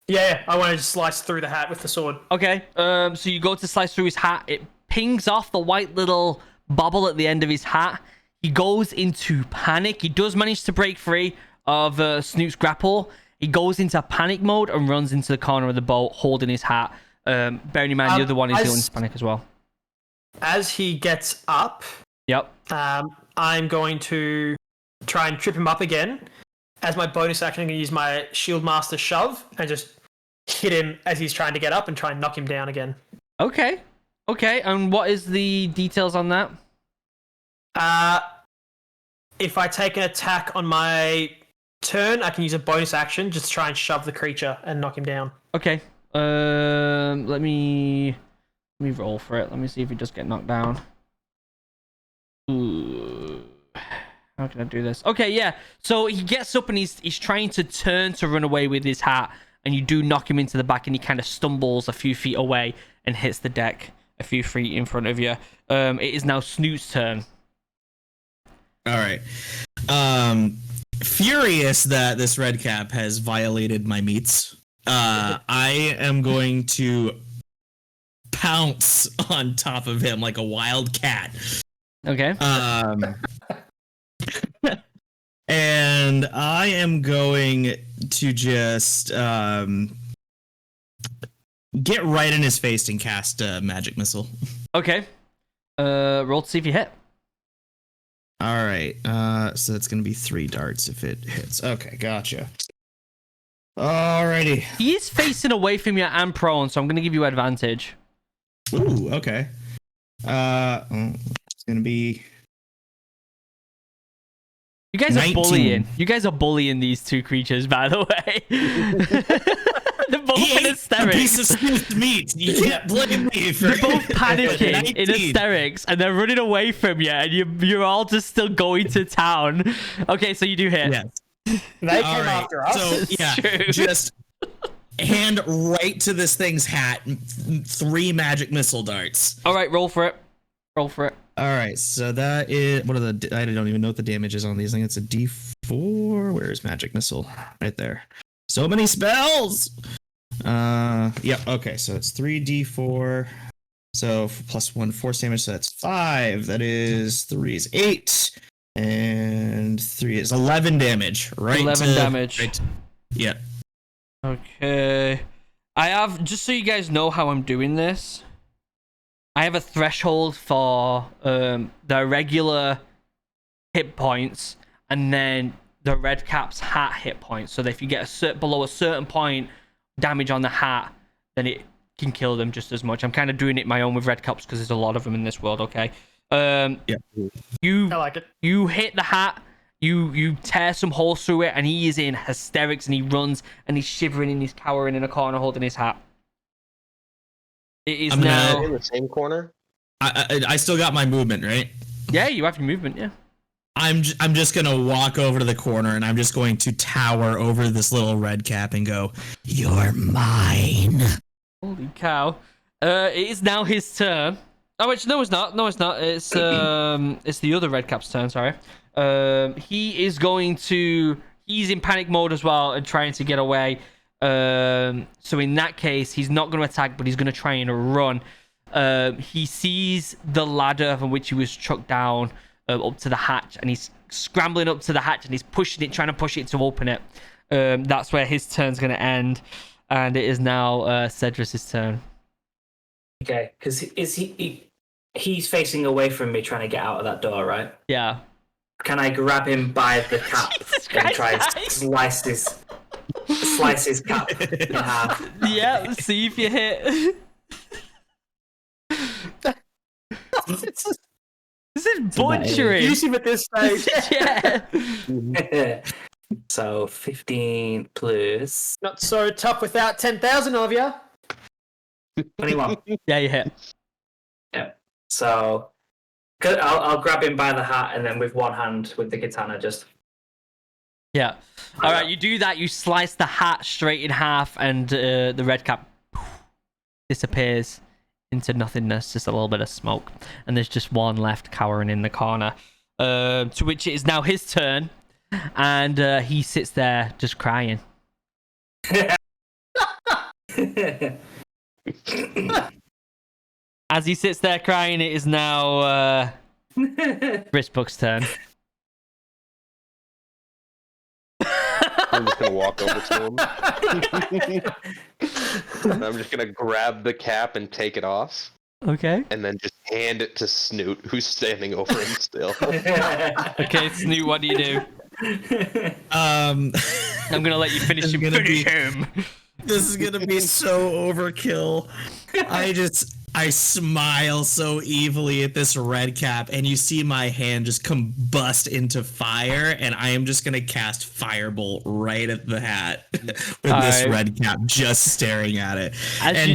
Yeah, I want to slice through the hat with the sword. Okay. So you go to slice through his hat. It pings off the white little bubble at the end of his hat. He goes into panic. He does manage to break free of Snoot's grapple. He goes into panic mode and runs into the corner of the boat, holding his hat. Bearing in mind the other one is going into panic as well. As he gets up, Yep. I'm going to try and trip him up again. As my bonus action, I'm going to use my Shield Master Shove and just hit him as he's trying to get up and try and knock him down again. Okay. Okay. And what is the details on that? If I take an attack on my turn, I can use a bonus action just to try and shove the creature and knock him down. Okay. Let me roll for it. Let me see if he does get knocked down. Ooh. How can I do this? Okay, yeah. So he gets up and he's trying to turn to run away with his hat, and you do knock him into the back, and he kind of stumbles a few feet away and hits the deck a few feet in front of you. It is now Snoot's turn. All right. Furious that this red cap has violated my meats, I am going to pounce on top of him like a wild cat. Okay. And I am going to just get right in his face and cast a magic missile. Okay. Roll to see if you hit. All right. So that's going to be 3 darts if it hits. Okay, gotcha. Alrighty. He is facing away from you and prone, so I'm going to give you advantage. Ooh, okay. It's going to be... You guys 19. are bullying. You guys are bullying these two creatures, by the way. They're both He in ate a hysterics. piece of smooth meat. You can't blame me for They're both panicking in 19. hysterics, and they're running away from you, and you're all just still going to town. Okay, so you do hit. Yes. They All came right. after us. So yeah, True. just hand right to this thing's hat. 3 magic missile darts. All right, roll for it. Roll for it. All right, so that is what are the? I don't even know what the damage is on these. I think it's a D4. Where's magic missile? Right there. So many spells. Yep. Okay, so it's 3D4. So plus 1 force damage. So that's 5. That is 3 is 8, and 3 is 11 damage. Right. 11 damage. Right. Yeah. Okay. I have, just so you guys know how I'm doing this, I have a threshold for the regular hit points and then the red cap's hat hit points. So that if you get below a certain point damage on the hat, then it can kill them just as much. I'm kind of doing it my own with red caps because there's a lot of them in this world, okay? Yeah. You I like it. You hit the hat, you tear some holes through it, and he is in hysterics, and he runs, and he's shivering, and he's cowering in a corner holding his hat. It is I'm gonna- now... In the same corner. I still got my movement, right? Yeah, you have your movement, yeah. I'm just gonna walk over to the corner and I'm just going to tower over this little red cap and go, "You're mine." Holy cow. It is now his turn. Oh, wait, no, it's not. No, it's not. It's the other red cap's turn, sorry. He is going to... He's in panic mode as well and trying to get away. So in that case, he's not going to attack, but he's going to try and run. He sees the ladder from which he was chucked down up to the hatch, and he's scrambling up to the hatch, and he's pushing it, trying to push it to open it. That's where his turn's going to end, and it is now Cedrus's turn. Okay, because he's facing away from me, trying to get out of that door, right? Yeah. Can I grab him by the cap Jesus and try Christ, and guys. slice his cap in half? Yeah, see if you hit. This is butchery. Use him at this stage. Yeah. So 15 plus Not so tough without 10,000 of you. 21. Yeah, you hit. Yeah. So I'll grab him by the hat and then with one hand with the katana just. Yeah. All right, you do that. You slice the hat straight in half, and the red cap disappears into nothingness, just a little bit of smoke, and there's just one left cowering in the corner. To which it is now his turn, and he sits there just crying. As he sits there crying, it is now Brispuk's turn. I'm just gonna walk over to him. And I'm just gonna grab the cap and take it off, Okay. and then just hand it to Snoot, who's standing over him still. Okay, Snoot, what do you do? I'm gonna let you finish him. Gonna Finish be- him. This is gonna be so overkill. I smile so evilly at this red cap, and you see my hand just combust into fire, and I am just gonna cast Firebolt right at the hat with this red cap just staring at it.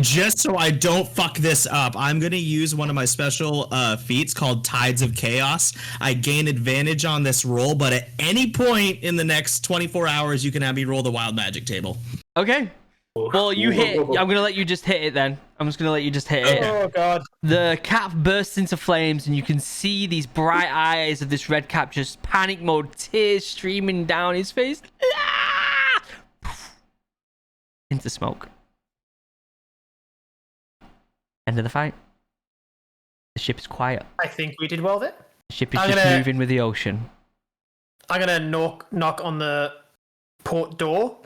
Just so I don't fuck this up, I'm gonna use one of my special feats called Tides of Chaos. I gain advantage on this roll, but at any point in the next 24 hours, you can have me roll the wild magic table. Okay. Well, you hit. I'm gonna let you just hit it then. I'm just gonna let you just hit it. Oh god. The cap bursts into flames, and you can see these bright eyes of this red cap just panic mode, tears streaming down his face. Ah! Into smoke. End of the fight. The ship is quiet. I think we did well there. The ship is just moving with the ocean. I'm gonna knock on the port door.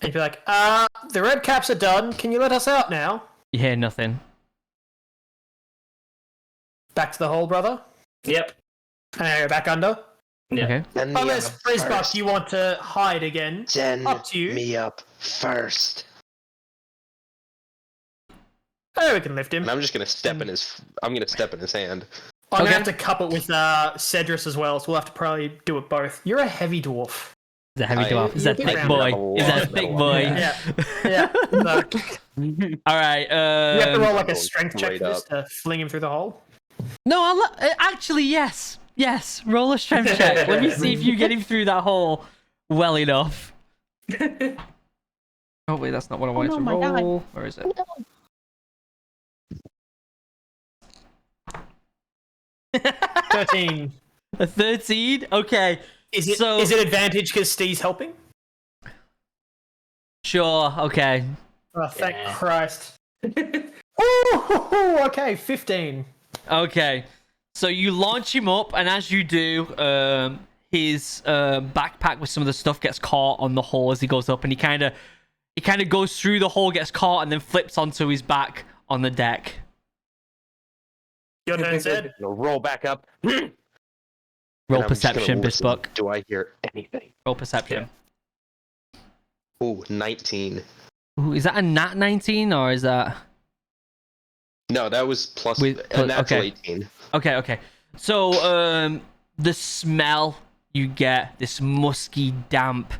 And be like, the red caps are done. Can you let us out now? You hear nothing. Back to the hole, brother. Yep. And I go back under. Yeah. Okay. Unless, Frizzbuck, you want to hide again. Send up to you. me up first. Oh, we can lift him. And I'm just gonna step in his. I'm gonna step in his hand. I'm gonna have to cup it with Cedrus as well, so we'll have to probably do it both. You're a heavy dwarf. Is that heavy dwarf? Is that thick boy? Is that thick boy? Yeah. No. All right. You have to roll like a strength check Right for this up. to fling him through the hole. No, actually, yes. Yes. Roll a strength check. Let me see if you get him through that hole well enough. Oh, wait, that's not what I wanted to roll. Where is it? Oh, 13. A 13? Okay. Is it advantage because Steve's helping? Sure, okay. Oh, thank Christ. Ooh, okay, 15. Okay. So you launch him up, and as you do, his backpack with some of the stuff gets caught on the hole as he goes up, and he kind of goes through the hole, gets caught, and then flips onto his back on the deck. Your turn, Zed. Roll back up. Roll And I'm just gonna perception, listen. Bisbuck. Do I hear anything? Roll perception. Ooh, 19. Ooh, is that a nat 19 or is that? No, that was plus With- a natural okay. 18. Okay. So the smell you get, this musky, damp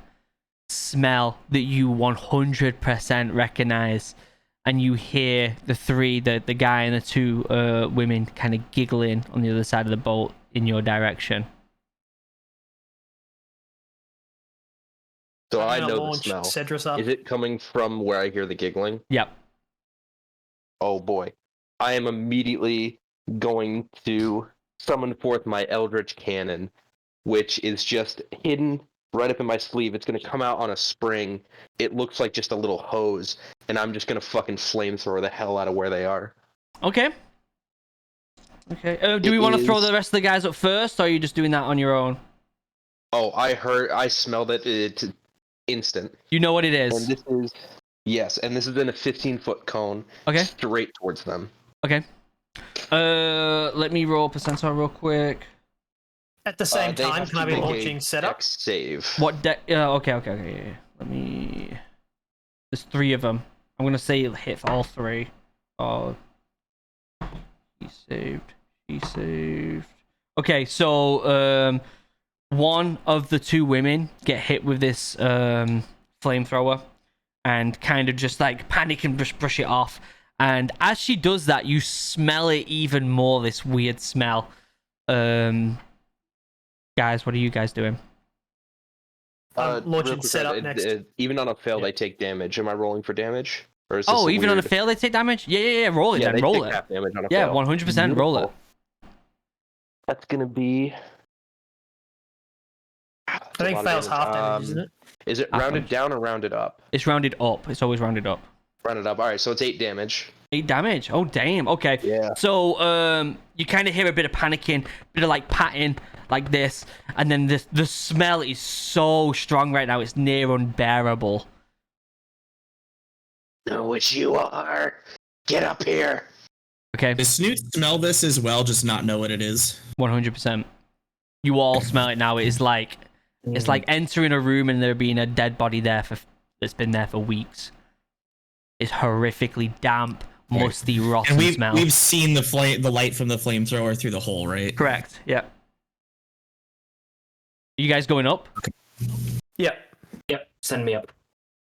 smell that you 100% recognize, and you hear the guy and the two women kind of giggling on the other side of the boat in your direction. So I'm I gonna know the launch smell. Cedrus up. Is it coming from where I hear the giggling? Yep. Oh boy. I am immediately going to summon forth my Eldritch Cannon, which is just hidden right up in my sleeve. It's going to come out on a spring. It looks like just a little hose, and I'm just going to fucking flamethrower the hell out of where they are. Okay. Do we want to throw the rest of the guys up first, or are you just doing that on your own? Oh, I smelled it. It's instant. You know what it is. And this is, yes, and this is in a 15-foot cone. Okay. Straight towards them. Okay. Let me roll percentile real quick. At the same They time, have can to I be make a launching setup? dex save. What deck? Okay. Yeah. Let me. There's 3 of them. I'm gonna say it hit for all 3. Oh. He saved. Okay, so one of the 2 women get hit with this flamethrower, and kind of just like panic and brush it off. And as she does that, you smell it even more. This weird smell. Guys, what are you guys doing? Launching real quick, setup next. Even on a fail, they take damage. Am I rolling for damage? Or is this Oh, even on a weird- fail, they take damage. Yeah. Roll it Yeah, then. they Roll take it. half damage on a Yeah, fail. 100%. Roll it. Beautiful. That's gonna be. I think fails half damage, isn't it? Is it Half rounded damage. down or rounded up? It's rounded up. It's always rounded up. Rounded up. All right, so it's 8 damage. 8 damage. Oh damn. Okay. Yeah. So you kind of hear a bit of panicking, bit of like patting like this, and then the smell is so strong right now. It's near unbearable. Know what you are. Get up here. Okay. Does Snoot smell this as well, just not know what it is? 100%. You all smell it now. It's like entering a room and there being a dead body there that's been there for weeks. It's horrifically damp, musty, rotten And smell. we've seen the light from the flamethrower through the hole, right? Correct. Yeah. You guys going up? Yep. Yep, send me up.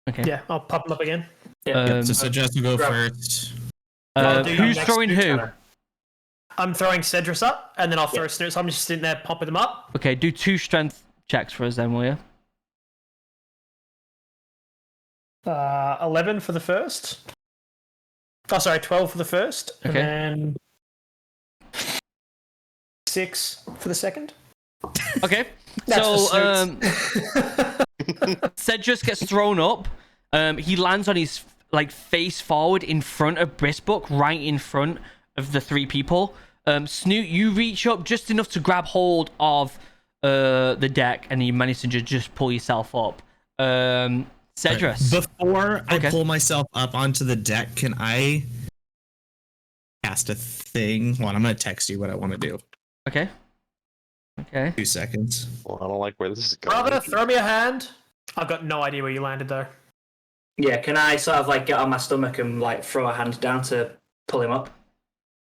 Okay. Yeah, I'll pop them up again. Yep. So Jess will go Grab- first. I'll do Who's next throwing who? I'm throwing Cedrus up, and then I'll throw Snoot. So I'm just sitting there popping them up. Okay, do 2 strength checks for us then, will you? 11 for the first. Oh, sorry, 12 for the first. And Okay. then 6 for the second. Okay. That's So, for Snoots. Cedrus gets thrown up. He lands on his face forward in front of Brisbook, right in front of the 3 people. Snoot, you reach up just enough to grab hold of the deck, and you manage to just pull yourself up. Cedrus. Before I Okay. pull myself up onto the deck, can I cast a thing? Hold on, I'm gonna text you what I want to do. Okay. Okay. 2 seconds. Well, I don't like where this is going. Brother, throw me a hand. I've got no idea where you landed, though. Yeah, can I sort of get on my stomach and throw a hand down to pull him up?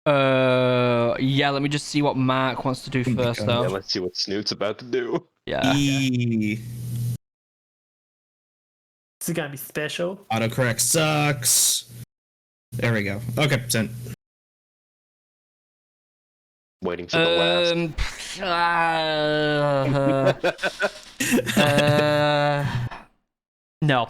Yeah, let me just see what Mark wants to do first, Yeah, though. let's see what Snoot's about to do. Yeah. This is going to be special. Autocorrect sucks. There we go. Okay, sent. Waiting for the No.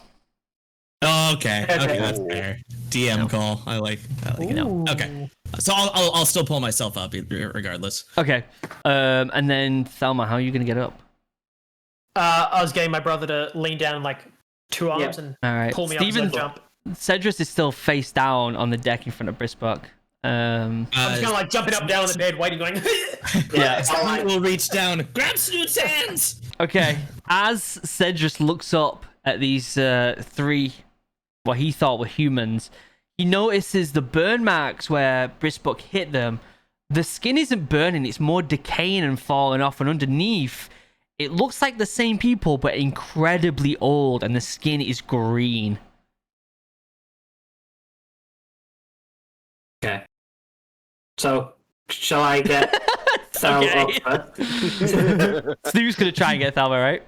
Okay, Okay. that's fair. DM call. I like it. No. Okay, so I'll still pull myself up regardless. Okay. And then Thelma, how are you gonna get up? I was getting my brother to lean down like 2 arms and All right. pull me Steven, up as I jump. Cedrus is still face down on the deck in front of Brisbook. I'm just kind of jumping up and down on the bed, waiting, going. Yeah. Someone will reach down, grab Snoot's hands. Okay. As Cedrus looks up at these 3, what he thought were humans, he notices the burn marks where Brisbook hit them. The skin isn't burning, it's more decaying and falling off, and underneath, it looks like the same people, but incredibly old, and the skin is green. Okay. So, shall I get Thel Okay. up first? Snoop's gonna try and get Thelma, right?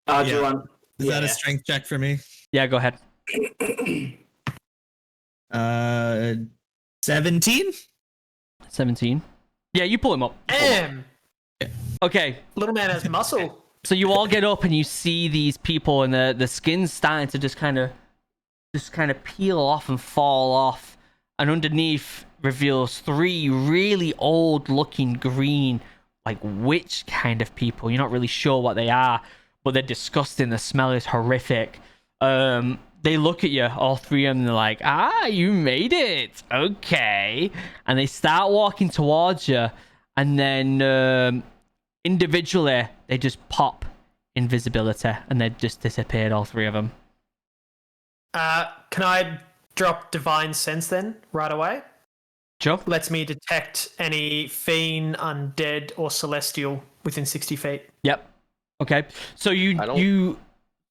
Do you Yeah. want... Is that a strength check for me? Yeah, go ahead. 17. 17. Yeah, you pull him up. Damn! Okay, Little man has muscle. so you all get up and you see these people, and the skin's starting to just kind of peel off and fall off, and underneath reveals 3 really old looking green, witch kind of people. You're not really sure what they are, but they're disgusting. The smell is horrific. They look at you, all 3 of them, and they're like, you made it, okay. And they start walking towards you, and then individually they just pop invisibility, and they just disappeared, all 3 of them. Can I drop Divine Sense then, right away? Sure. Lets me detect any fiend, undead, or celestial within 60 feet. Yep. Okay. So you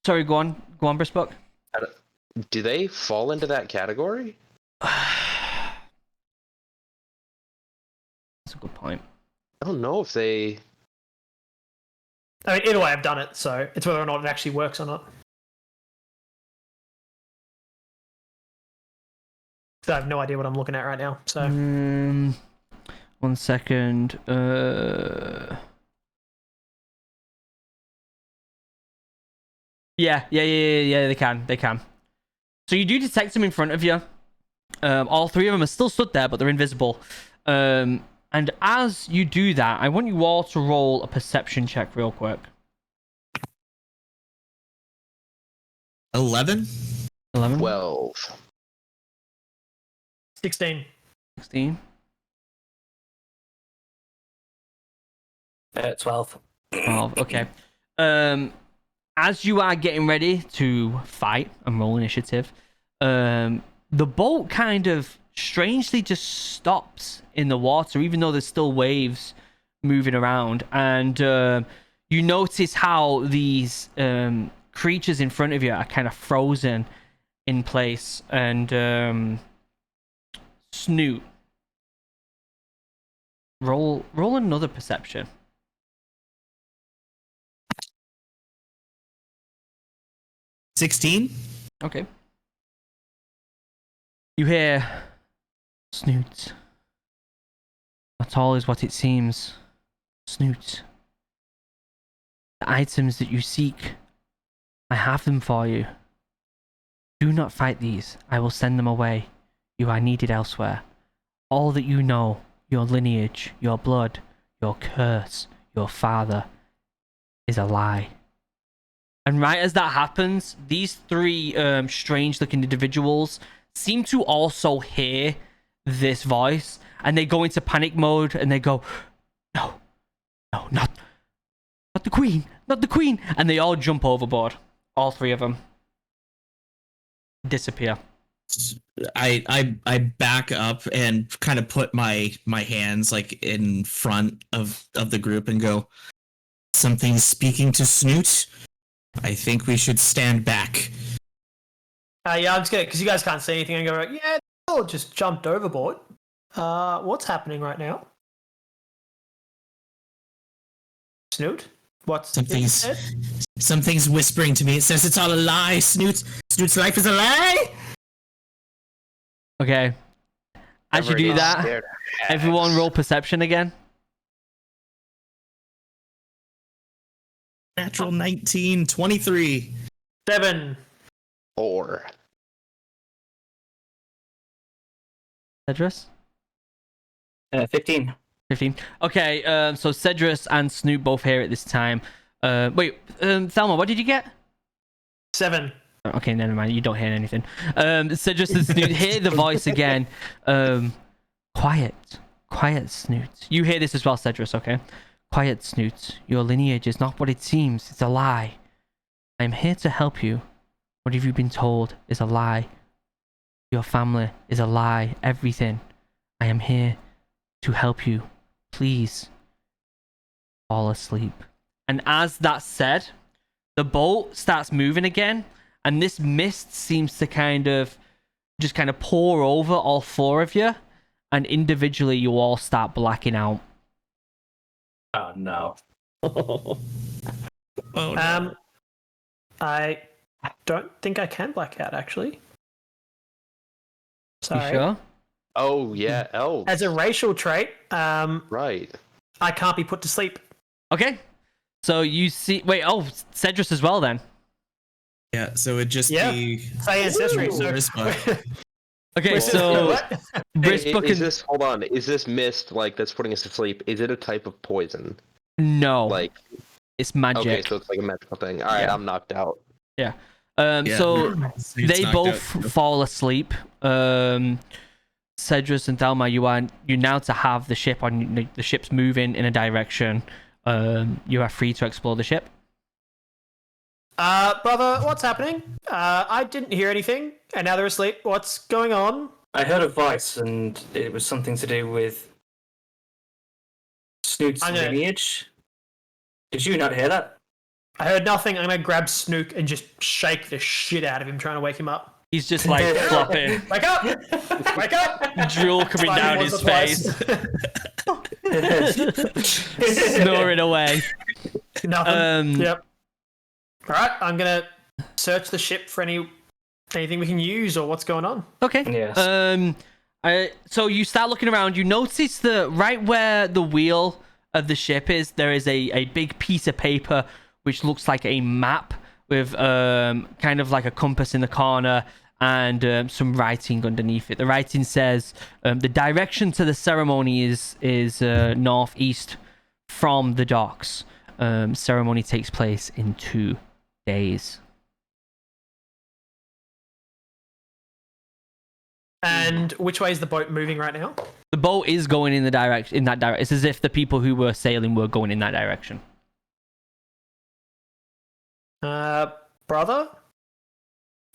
sorry, go on, Brisbook. Do they fall into that category? That's a good point. I don't know if they. I mean, either way, I've done it, so it's whether or not it actually works or not. So I have no idea what I'm looking at right now. So 1 second. Yeah, they can. So you do detect them in front of you. All 3 of them are still stood there, but they're invisible. And as you do that, I want you all to roll a perception check real quick. 11. 11, 12. 16. 16. 12. 12. Okay. As you are getting ready to fight and roll initiative, the boat kind of strangely just stops in the water, even though there's still waves moving around. And you notice how these creatures in front of you are kind of frozen in place. And Snoot. Roll another perception. $16. Okay. You hear, Snoot. Not all is what it seems. Snoot. The items that you seek, I have them for you. Do not fight these. I will send them away. You are needed elsewhere. All that you know, your lineage, your blood, your curse, your father, is a lie. And right as that happens, these three strange-looking individuals seem to also hear this voice, and they go into panic mode, and they go, no, not the queen, not the queen, and they all jump overboard. All three of them disappear. I back up and kind of put my hands like in front of the group and go, something's speaking to Snoot. I think we should stand back. Yeah, I'm just gonna, because you guys can't see anything, and go, yeah, all just jumped overboard. What's happening right now? Snoot? Something's whispering to me. It says it's all a lie. Snoot's life is a lie. Okay. As you do that, everyone roll perception again. Natural 19, 23. 7. 4. Cedrus? 15. 15. Okay, so Cedrus and Snoot both here at this time. Wait, Thelma, what did you get? 7. Okay, never mind. You don't hear anything. Cedrus and Snoot hear the voice again. Quiet, Snoot. You hear this as well, Cedrus, okay? Quiet, Snoot. Your lineage is not what it seems. It's a lie. I am here to help you. What have you been told is a lie. Your family is a lie. Everything. I am here to help you. Please fall asleep. And as that's said, the boat starts moving again, and this mist seems to kind of pour over all four of you, and individually you all start blacking out. Oh no. Oh, no. I don't think I can black out, actually. Sorry. You sure? Oh yeah, elves. As a racial trait, right. I can't be put to sleep. Okay. So you see... Wait, Cedrus as well then. Yeah, so it'd just be... Say ancestry. So... Okay, so... Is this... Hold on. Is this mist, like, that's putting us to sleep, is it a type of poison? No. Like... It's magic. Okay, so it's like a magical thing. Alright, yeah. I'm knocked out. Yeah. So they both fall asleep. Cedrus and Thelma, you now to have the ship on. The ship's moving in a direction. You are free to explore the ship. Brother, what's happening? I didn't hear anything, and now they're asleep. What's going on? I heard a voice, and it was something to do with Snoot's lineage. Did you not hear that? I heard nothing. I'm gonna grab Snook and just shake the shit out of him, trying to wake him up. He's just like flopping. Wake up! Wake up! Drool coming down his face. Snoring away. Nothing. Yep. Alright, I'm gonna search the ship for anything we can use or what's going on. Okay. Yes. So you start looking around. You notice that right where the wheel of the ship is, there is a big piece of paper which looks like a map with kind of like a compass in the corner and some writing underneath it. The writing says the direction to the ceremony is northeast from the docks. Ceremony takes place in 2 days. And which way is the boat moving right now? The boat is going in that direction. It's as if the people who were sailing were going in that direction. Brother?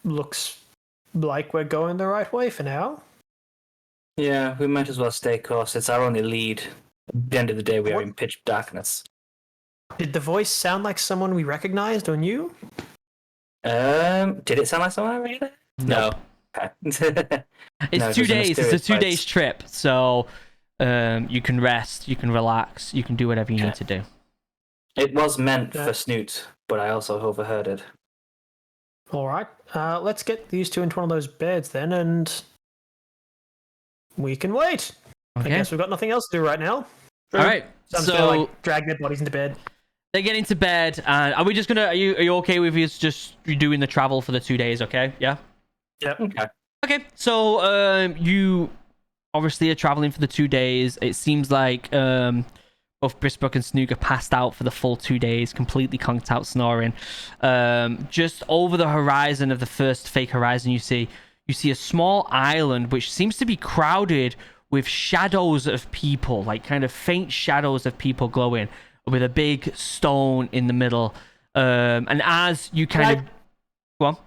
Looks like we're going the right way for now. Yeah, we might as well stay course. It's our only lead. At the end of the day, we are in pitch darkness. Did the voice sound like someone we recognized or knew? Did it sound like someone I recognized? No. Okay. It's No, 2 just a days. It's a mysterious 2 place. days trip, so you can rest, you can relax, you can do whatever you need to do. It was meant Yeah. for Snoot, but I also overheard it. All right. Let's get these two into one of those beds then, and we can wait. I Okay. guess we've got nothing else to do right now. All right. So I'm just gonna drag their bodies into bed. They get into bed, and are we just gonna? Are you okay with us just doing the travel for the 2 days? Okay. Yeah. Yep. Okay. Okay. So you obviously are traveling for the 2 days. It seems like both Brisbrook and Snook are passed out for the full 2 days, completely conked out, snoring. Just over the horizon of the first fake horizon, you see a small island which seems to be crowded with shadows of people, like kind of faint shadows of people glowing, with a big stone in the middle. And as you kind of go on.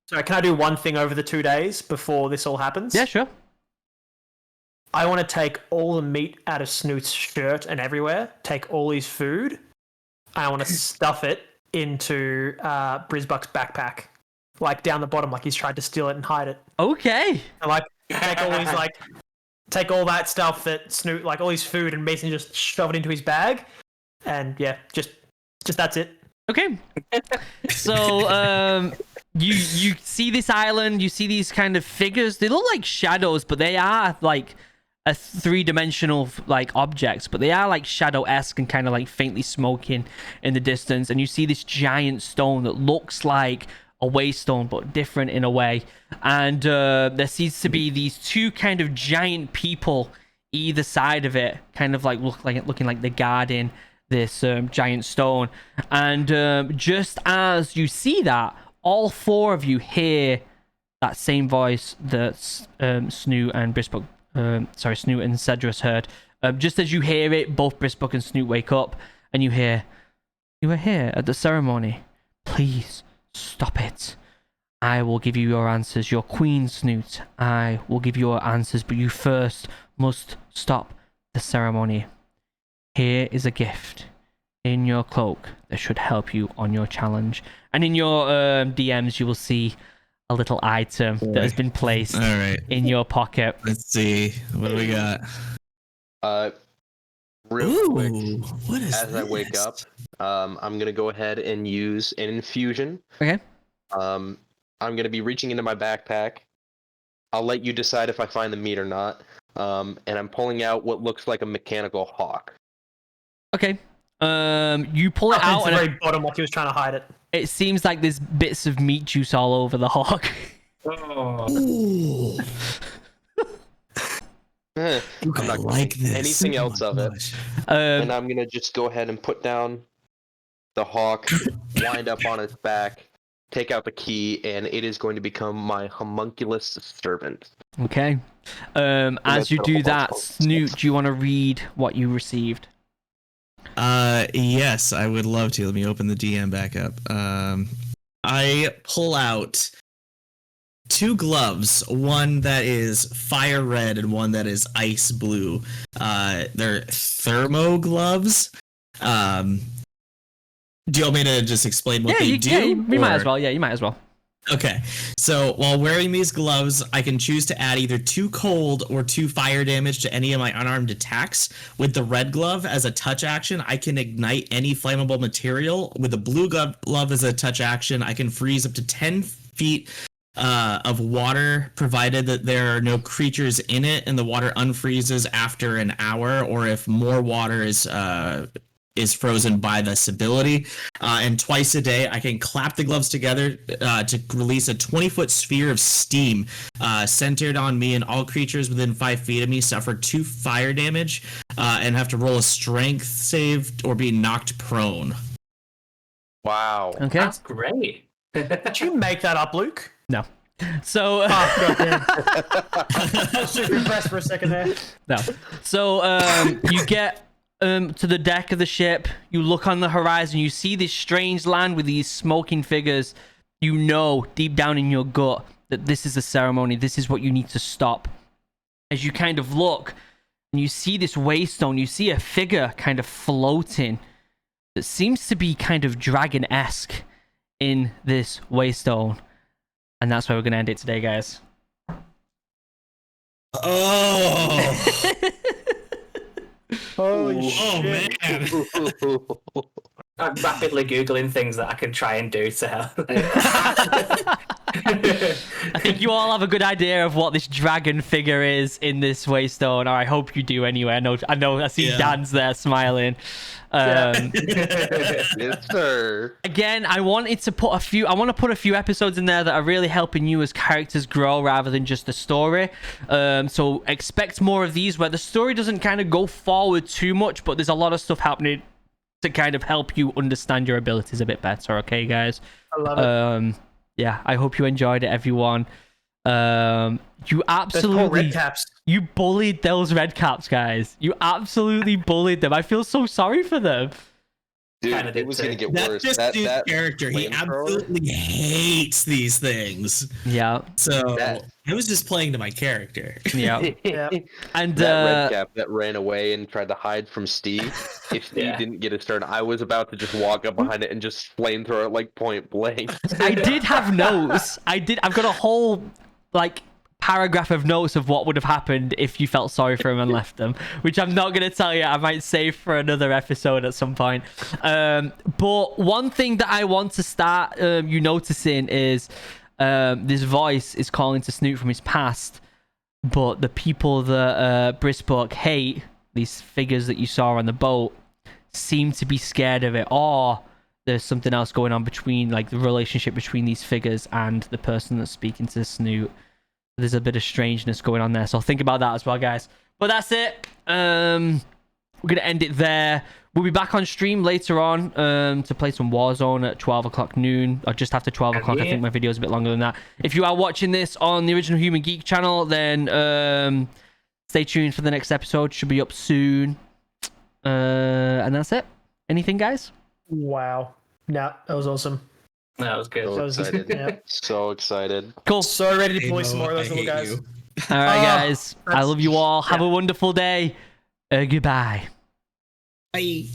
Sorry, can I do one thing over the 2 days before this all happens? Yeah, sure. I want to take all the meat out of Snoot's shirt and everywhere, take all his food, and I want to stuff it into Brisbuck's backpack, like down the bottom, like he's tried to steal it and hide it. Okay. And like take all that stuff that Snoot, like all his food, and basically just shove it into his bag, and yeah, just that's it. Okay. So you see this island, you see these kind of figures. They look like shadows, but they are like a three-dimensional like objects, but they are like shadow-esque and kind of like faintly smoking in the distance. And you see this giant stone that looks like a Waystone, but different in a way. And there seems to be these two kind of giant people either side of it, kind of like looking like they're guarding this giant stone. And just as you see that, all four of you hear that same voice that Snoot and Brisbrook, Snoot and Cedrus heard. Just as you hear it, both Brisbrook and Snoot wake up, and you hear, "You are here at the ceremony. Please stop it. I will give you your answers. Your queen, Snoot. I will give you your answers, but you first must stop the ceremony. Here is a gift in your cloak that should help you on your challenge." And in your DMs, you will see a little item that has been placed All right. in your pocket. Let's see. What do we got? Real quick, What is as I wake up, I'm gonna go ahead and use an infusion. Okay. I'm gonna be reaching into my backpack. I'll let you decide if I find the meat or not. And I'm pulling out what looks like a mechanical hawk. Okay. You pull it out, At the and very bottom, like he was trying to hide it. it seems like there's bits of meat juice all over the hawk. Oh. Ooh, I'm I not like this. anything else of it. Gosh. And I'm gonna just go ahead and put down the hawk, wind up on its back, take out the key, and it is going to become my homunculus servant. Okay. As you do that, Snoot, do you want to read what you received? Yes, I would love to. Let me open the DM back up. I pull out two gloves, one that is fire red and one that is ice blue. They're thermo gloves. Do you want me to just explain what they do? Yeah, you might or- as well. Yeah, you might as well. Okay, so while wearing these gloves, I can choose to add either 2 cold or 2 fire damage to any of my unarmed attacks. With the red glove as a touch action, I can ignite any flammable material. With the blue glove as a touch action, I can freeze up to 10 feet of water, provided that there are no creatures in it and the water unfreezes after an hour, or if more water is frozen by this ability. And twice a day, I can clap the gloves together to release a 20-foot sphere of steam centered on me, and all creatures within 5 feet of me suffer 2 fire damage and have to roll a strength save or be knocked prone. Wow. Okay. That's great. Did you make that up, Luke? No. So. Oh, goddamn. I was super impressed for a second there. No. So you get to the deck of the ship. You look on the horizon. You see this strange land with these smoking figures. You know deep down in your gut that this is a ceremony. This is what you need to stop. As you kind of look and you see this Waystone, you see a figure kind of floating that seems to be kind of dragon-esque in this Waystone. And that's where we're going to end it today, guys. Oh. Holy Oh man. I'm rapidly googling things that I can try and do to help. I think you all have a good idea of what this dragon figure is in this Waystone, or I hope you do anyway. I know. I see Yeah. Dan's there smiling. Yes, sir. Again, I want to put a few episodes in there that are really helping you as characters grow rather than just the story. So expect more of these where the story doesn't kind of go forward too much, but there's a lot of stuff happening to kind of help you understand your abilities a bit better. Okay, guys. I love it. Yeah, I hope you enjoyed it, everyone. You They're called absolutely red caps. you bullied those red caps, guys. You absolutely bullied them. I feel so sorry for them. Kinda Dude, did it was too. gonna get That's worse. just That his that character. He flamethrower? absolutely hates these things. Yeah, So That- I was just playing to my character. yeah. Yeah. And that red cap that ran away and tried to hide from Steve. If Steve Yeah. didn't get his turn, I was about to just walk up behind it and just flamethrow it like point blank. I did have notes. I've got a whole like paragraph of notes of what would have happened if you felt sorry for him and left them, which I'm not going to tell you. I might save for another episode at some point. But one thing that I want to start you noticing is this voice is calling to Snoot from his past, but the people that Brisbane hate, these figures that you saw on the boat, seem to be scared of it, or there's something else going on between like the relationship between these figures and the person that's speaking to Snoot. There's a bit of strangeness going on there, so think about that as well, guys. But that's it. We're gonna end it there. We'll be back on stream later on to play some Warzone at 12 o'clock noon, or just after 12 o'clock. I think my video is a bit longer than that. If you are watching this on the Original Human Geek channel, then stay tuned for the next episode. Should be up soon. And that's it. Anything, guys? Wow. No, that was awesome. That was good. So That was just- excited. yeah. So excited. Cool. So ready to Hey, play some Mo, more of those I little hate guys. you. All right, Oh, guys. I that's- love you all. Have yeah. a wonderful day. Goodbye. Bye.